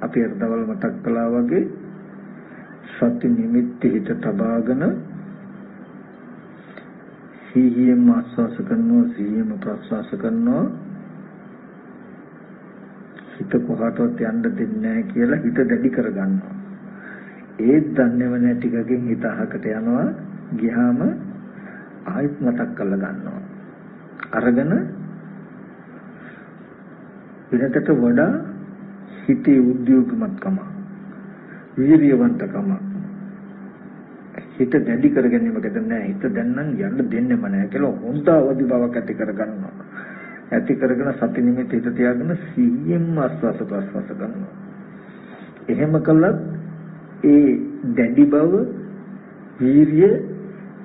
[SPEAKER 1] අපි අරදවල් මතක් කළා වගේ සති නිමිති හිත තබාගෙන සිහියෙන් ආස්වාස කරනවා, සිහියෙන් ප්‍රස්වාස කරනවා. හිත කොහාටවත් යන්න දෙන්නේ නැහැ කියලා හිත දැඩි කරගන්නවා. ඒත් දන්නේව නැ ටිකකින් හිත අහකට යනවා. ගියාම ආයෙත් මතක් කරලා ගන්නවා. අරගෙන වෙනතට වඩා හිතේ උද්‍යෝගමත්කම, වීර්යවන්තකම, හිත දැඩි කරගැනීමකට නෑ. හිත දැන් නම් යන්න දෙන්නෙම නෑ කියලා හොඳ අවදි බවක් ඇති කරගන්නවා. ඇති කරගෙන සති නිමිති හිත තියාගෙන සිහියෙන් ආස්වාස ප්‍රස්වාස කරනවා. එහෙම කළත් ඒ දැඩි බව, වීර්ය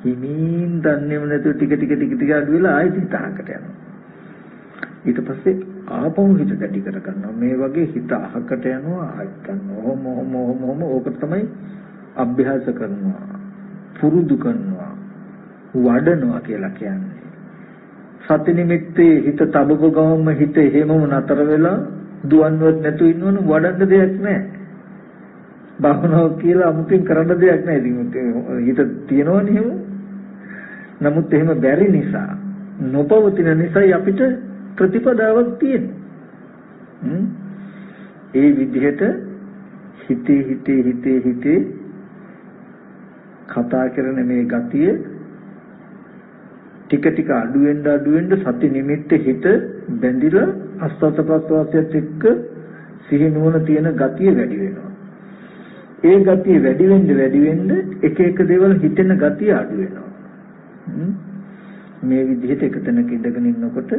[SPEAKER 1] හිමින් දන්නේම නැතුව ටික ටික අඩු වෙලා ආයෙත් හිතහකට යනවා. ඊට පස්සේ ආපහු හිත දැඩි කර ගන්නවා. මේ වගේ හිත අහකට යනවා, ආයෙත් ගන්නවා. ඔහොම ඕකට තමයි අභ්‍යාස කරනවා, පුරුදු කරනවා, වඩනවා කියලා කියන්නේ. සති නිමිත්තේ හිත තබක ගමම හිත එහෙමම නතර වෙලා දුවන්නවත් නැතුව ඉන්නවනම් වඩන්න දෙයක් නැහැ. භාවනාව කියලා අමුතින් කරන්න දෙයක් නැහැ. ඉතින් හිත තියනවනේ එහෙම. නමුත් එහෙම බැරි නිසා, නොපවතින නිසායි අපිට ප්‍රතිපදාවක් තියෙන්නේ. ඒ විදිහට හිතේ කතා කරන මේ ගතිය ටික ටික අඩු වෙන්න සති නිමිත්ත හිත බැඳිලා ආස්වාද ප්‍රස්වාසයත් එක්ක සිහි නුවණ තියෙන ගතිය වැඩි වෙනවා. ඒ ගතිය වැඩි වෙන්න එක දේවල් හිතෙන ගතිය අඩු වෙනවා. මේ විදිහට එක තැනක ඉඳගෙන ඉන්නකොට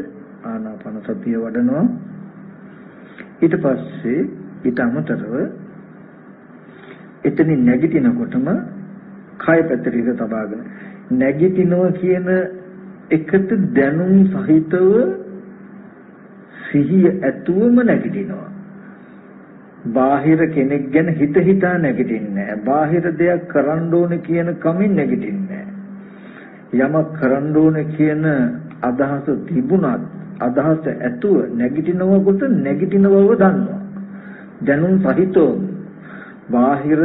[SPEAKER 1] ආනාපාන සතිය වඩනවා. ඊට පස්සේ ඊට අමතරව එතනින් නැගිටිනකොටම කය පැත්තට හිත තබාගෙන නැගිටිනවා කියන එකට දැනුම් සහිතව සිහිය ඇතුවම නැගිටිනවා. බාහිර කෙනෙක් ගැන හිතා නැගිටින්නේ නැහැ. බාහිර දෙයක් කරන්න ඕනේ කියන කමින් නැගිටින්නේ නැහැ. යමක් කරන්න ඕනේ කියන අදහස තිබුණත් අදහස ඇතුව නැගිටිනවකොට නැගිටින බව දන්නවා. දැනුම් සහිතව බාහිර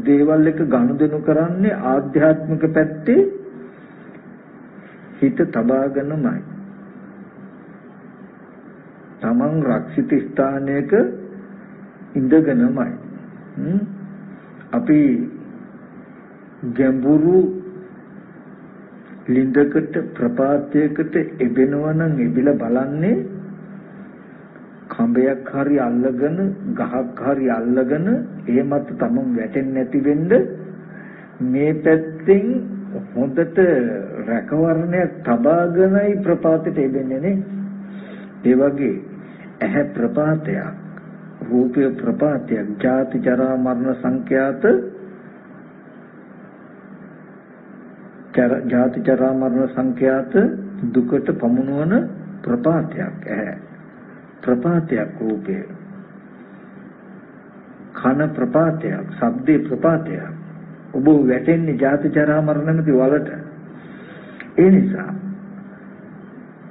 [SPEAKER 1] දේවල් එක ගනුදෙනු කරන්නේ ආධ්‍යාත්මික පැත්තේ හිත තබාගෙනමයි. තමන් රක්ෂිත ස්ථානයක ඉඳගෙනමයි. අපි ගැඹුරු ලින්දකට ප්‍රපාතයකට එබෙනවා නම් එබිලා බලන්නේ කඹයක් හරි අල්ලගෙන ගහක් හරි අල්ලගෙන ඒ මත තමන් වැටෙන්නේ නැති වෙන්න මේ පැත්තෙන් හොඳට රැකවරණයක් තබාගෙනයි ප්‍රපාතයට එබෙන්නේ නේ. ඒ වගේ ඇහැ ප්‍රපාතයක්, රූපය ප්‍රපාතයක්, ජාති ජරා මරණ සංඛ්‍යාත ජාති ජරා මරණ සංඛ්‍යාත දුකට පමුණුවන ප්‍රපාතයක් ඇහැ. ප්‍රපාතයක් රූපය. කන ප්‍රපාතයක්, ශබ්දේ ප්‍රපාතයක්. ඔබ වැටෙන්නේ ජාති ජරා මරණ නැති වලට. ඒ නිසා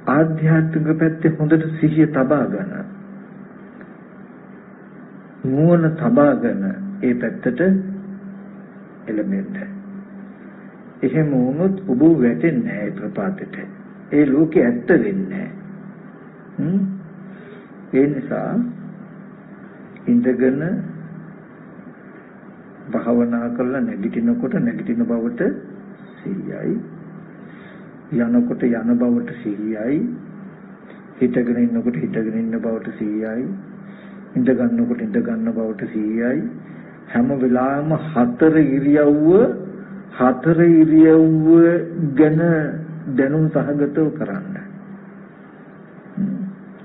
[SPEAKER 1] ආධ්‍යාත්මික පැත්තේ හොඳට සිහිය තබා ගන්න. නුවණ තබාගෙන ඒ පැත්තට එළඹෙන්න. එහෙම වුණොත් ඔබ වැටෙන්නේ නැහැ ප්‍රපාතයට. ඒ ලෝකේ ඇත්ත වෙන්නේ නැහැ. ඒ නිසා ඉඳගෙන භාවනා කරලා නැගිටිනකොට නැගිටින බවට සිහියයි, යනකොට යන බවට සිහියයි, හිටගෙන ඉන්නකොට හිටගෙන ඉන්න බවට සිහියයි, ඉඳ ගන්නකොට ඉඳ ගන්න බවට සිහියයි. හැම වෙලාවෙම හතර ඉරියව්ව ගැන දැනුම් සහගතව කරන්න.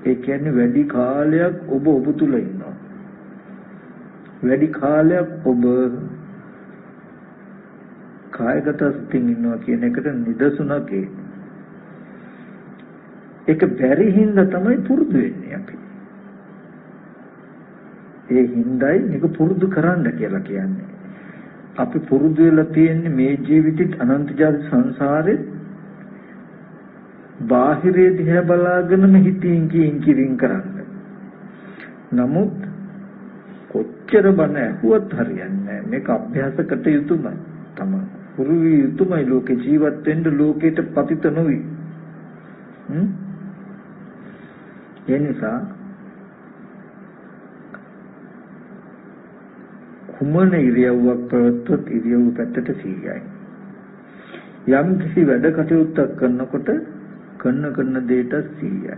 [SPEAKER 1] ඒ කියන්නේ වැඩි කාලයක් ඔබ තුල ඉන්නවා. වැඩි කාලයක් ඔබ කායගත සතියින් ඉන්නවා කියන එකට නිදසුනක් ඒක බැරි හින්දා තමයි පුරුදු වෙන්නේ අපි. ඒ හින්දායි මේක පුරුදු කරන්න කියලා කියන්නේ. අපි පුරුදු වෙලා තියෙන්නේ මේ ජීවිතෙත් අනන්ත ජාති සංසාරේ බාහිරේ දිහා බලාගෙනම හිතින් කිරින් කරන්න. නමුත් කොච්චර බණ ඇහුවත් හරියන්නේ නැහැ. මේක අභ්‍යාසකට යුතුමයි. තමයි. පුරුවි යුතුමයි ලෝකේ ජීවත් වෙන්න, ලෝකෙට පතිත නොවි. ඒ නිසා කුමන ඉරියව්වක් ප්‍රවත්වොත් ඉරියව් පැත්තට සිහියයි. යම් කිසි වැඩ කටයුත්තක් කරනකොට කරන දෙයට සිහියයි.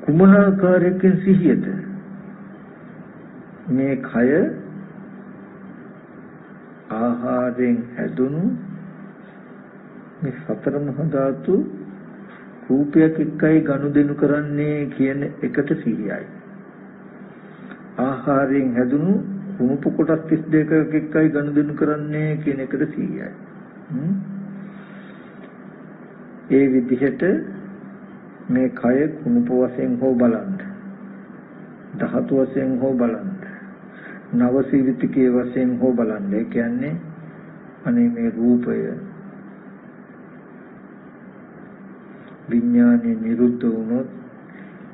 [SPEAKER 1] කුමන ආකාරයකින් සිහියද? මේ කය ආහාරයෙන් හැදුණු මේ සතර මහා ධාතු රූපයක් එක්කයි ගනුදෙනු කරන්නේ කියන එකට සිහියයි. ආහාරයෙන් හැදුණු රූප කොටස් 32ක එක්කයි ගනුදෙනු කරන්නේ කියන එකට සිහියයි. ඒ විදිහට මේ කය කුණුප වශයෙන් හෝ බලන්න, ධාතු වශයෙන් හෝ බලන්න, නවසීවිතිකයේ වශයෙන් හෝ බලන්න. ඒ කියන්නේ අනේ මේ රූපය විඥානේ නිරුද්ධ වුණොත්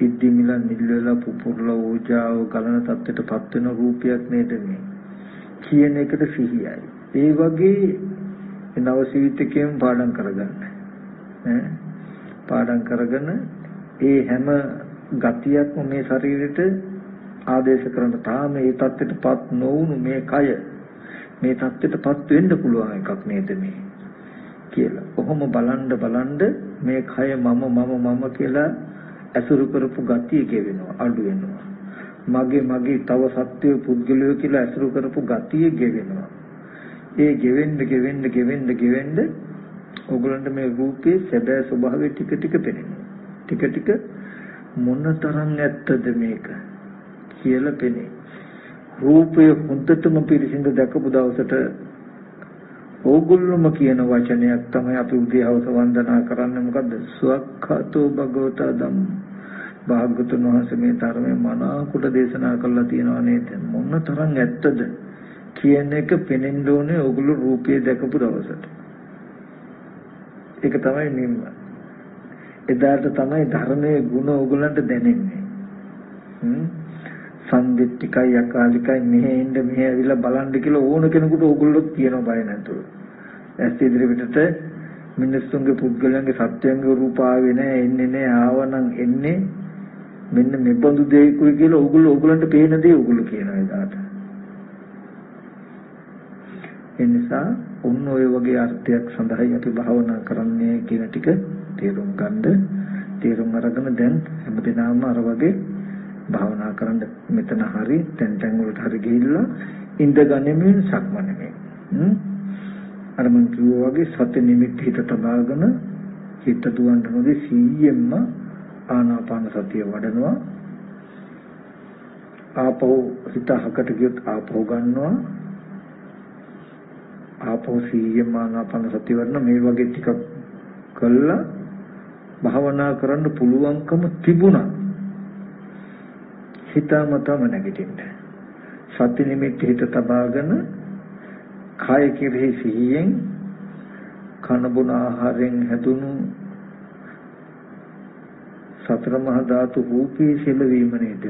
[SPEAKER 1] ඉද්දිමිලා නිල්වලා පුපුරලා ඕජාව ගලන තත්ත්වයටපත් වෙන රූපයක් නේද මේ කියන එකට සිහියයි. ඒ වගේ නවසීවිතිකයෙන් පාඩම් කරගන්න. පාඩම් කරගෙන ඒ හැම ගතියක්ම මේ ශරීරෙට ආදේශ කරන තාම ඒ தත්ත්වයටපත් නොවුණු මේ කය මේ தත්ත්වයටපත් වෙන්න පුළුවන් එකක් නේද මේ කියලා. කොහොම බලන්න මේ කය මම කියලා අසුරු කරපු ගතිය ගෙවෙනවා, අඩු වෙනවා. මගේ තව සත්‍ය පුද්ගලයෝ කියලා අසුරු කරපු ගතිය ගෙවෙනවා. ඒ ගෙවෙන්න ඔගලන්ට මේ රූපේ සැබෑ ස්වභාවය ටික පෙනෙනවා. ටික මොන තරම් ඇත්තද මේක කියලා පෙනේ. රූපය හොඳටම පිරිසිදු දැකපු දවසට ඕගොල්ලොම කියන වචනයක් තමයි අපි උදේ හවස වන්දනා කරන්නේ. මොකද්ද? සුවක්ඛතෝ භගවතා ධම්ම. භාග්‍යවතුන් වහන්සේ මේ ධර්මයේ මනාකොට දේශනා කළා තියෙනවා නේද? මොන තරම් ඇත්තද කියන එක පෙනෙන්න ඕනේ ඕගොල්ලෝ රූපය දැකපු දවසට. ඒක තමයි නිම්ම. එදාට තමයි ධර්මයේ ගුණ ඕගොල්ලන්ට දැනෙන්නේ. සංදිත්තිකයි අකාලිකයි මෙහෙ ඇවිල්ලා බලන්න කියලා ඕන කෙනෙකුට ඕගොල්ලෝ කියන බය නැතුව. ඇස් ඉදිරි පිටට මිනිස්සුන්ගේ පුද්ගලයන්ගේ සත්‍යයන්ගේ රූප ආවේ නැහැ එන්නේ නැහැ ආවනම් එන්නේ මෙන්න මෙබඳු දෙයකුයි කියලා ඕගොල්ලන්ට පේන දේ ඕගොල්ලෝ කියනවා එදාට. ඒ නිසා ඔන්න ඔය වගේ අර්ථයක් සඳහායි අපි භාවනා කරන්නේ කියන ටික තේරුම් ගන්න. තේරුම් අරගෙන දැන් හැමදේම අර වගේ භාවනා කරන්න මෙතන හරි තැන් වලට හරි ගිහිල්ලා ඉඳගැනීමෙන් සක්මනීමේ අර මං කිව්වා වගේ සති නිමිති හිත තබාගෙන හිත දුවන්න නොදී 100ෙන්ම ආනාපාන සතිය වඩනවා. ආපහු හිත හකට ගියොත් ආපහු ගන්නවා. ආපහු 100ෙන්ම ආනාපාන සතිය වඩන මේ වගේ ටිකක් කළා භාවනා කරන්න පුළුවන්කම තිබුණා. හිතමතම නැගිටින්න. සති නිමිති හිත තබාගෙන කාය කෙරෙහි සිහියෙන් කන බොන ආහාරයෙන් හැදුණු සතර මහා ධාතු රූපී සෙලවීම නේද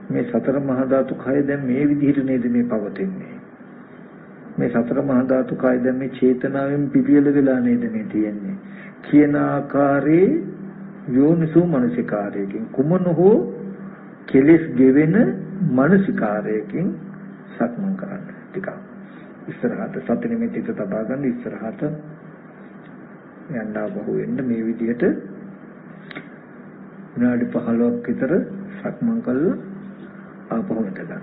[SPEAKER 1] මේ සතර මහා ධාතු කය දැන් මේ විදිහට නේද මේ පවතින්නේ. මේ සතර මහා ධාතු කය දැන් මේ චේතනාවෙන් පිළියෙල වෙලා නේද මේ තියෙන්නේ කියන ආකාරයේ යෝනිසෝ මනසිකාරයකින් කුමන හෝ කෙලෙස් ගෙවෙන මනසිකාරයකින් සක්මන් කරන්න ටිකක් ඉස්සරහට සති නිමිති තබා ගන්න ඉස්සරහට යන්නා බහුව වෙන්න මේ විදිහට විනාඩි 15ක් විතර සක්මන් කළා ආපහු ඉඳගන්න.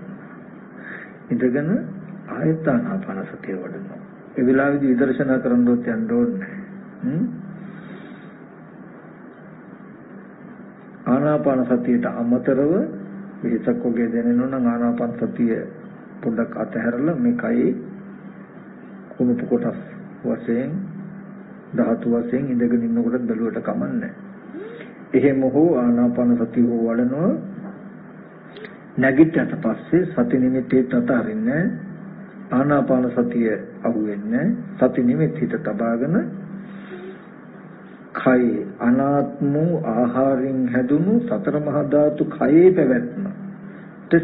[SPEAKER 1] ඉඳගෙන ආයත ආනාපාන සතිය වඩනවා. ඒ වෙලාවේදී විදර්ශනා කරනකොට යන්න ඕනේ. ආනාපාන සතියට අමතරව විහිසක් වගේ දැනෙනවා නම් ආනාපාන සතිය පොඩ්ඩක් අතහැරලා මේ කයේ කුණුපු කොටස් වශයෙන් ධාතු වශයෙන් ඉඳගෙන ඉන්නකොට බැලුවට කමන්නේ. එහෙම හෝ ආනාපාන සතිය හෝ වඩනවා. නැගිටට පස්සේ සති නිමිත්තේට අතහරින්නේ ආනාපාන සතිය අහුවෙන්නේ සති නිමිතිට තබාගෙන කය අනාත්ම ආහාරයෙන් හැදුණු සතර මහා ධාතු කයේ පැවැත්ම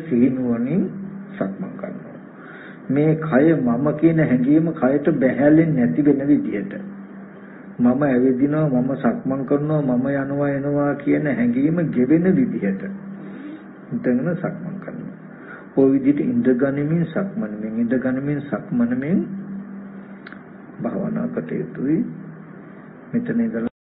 [SPEAKER 1] සිහිනුවණින් සක්මන් කරනවා. මේ කය මම කියන හැඟීම කයට බැහැලෙන්නේ නැති වෙන විදිහට මම ඇවිදිනවා මම සක්මන් කරනවා මම යනවා එනවා කියන හැඟීම ගෙවෙන විදිහට ඉඳගෙන සක්මන් කරනවා. ওই විදිහට ඉඳගනිමින් සක්මනමින් භාවනා කටයුතුයි මෙතන ඉඳලා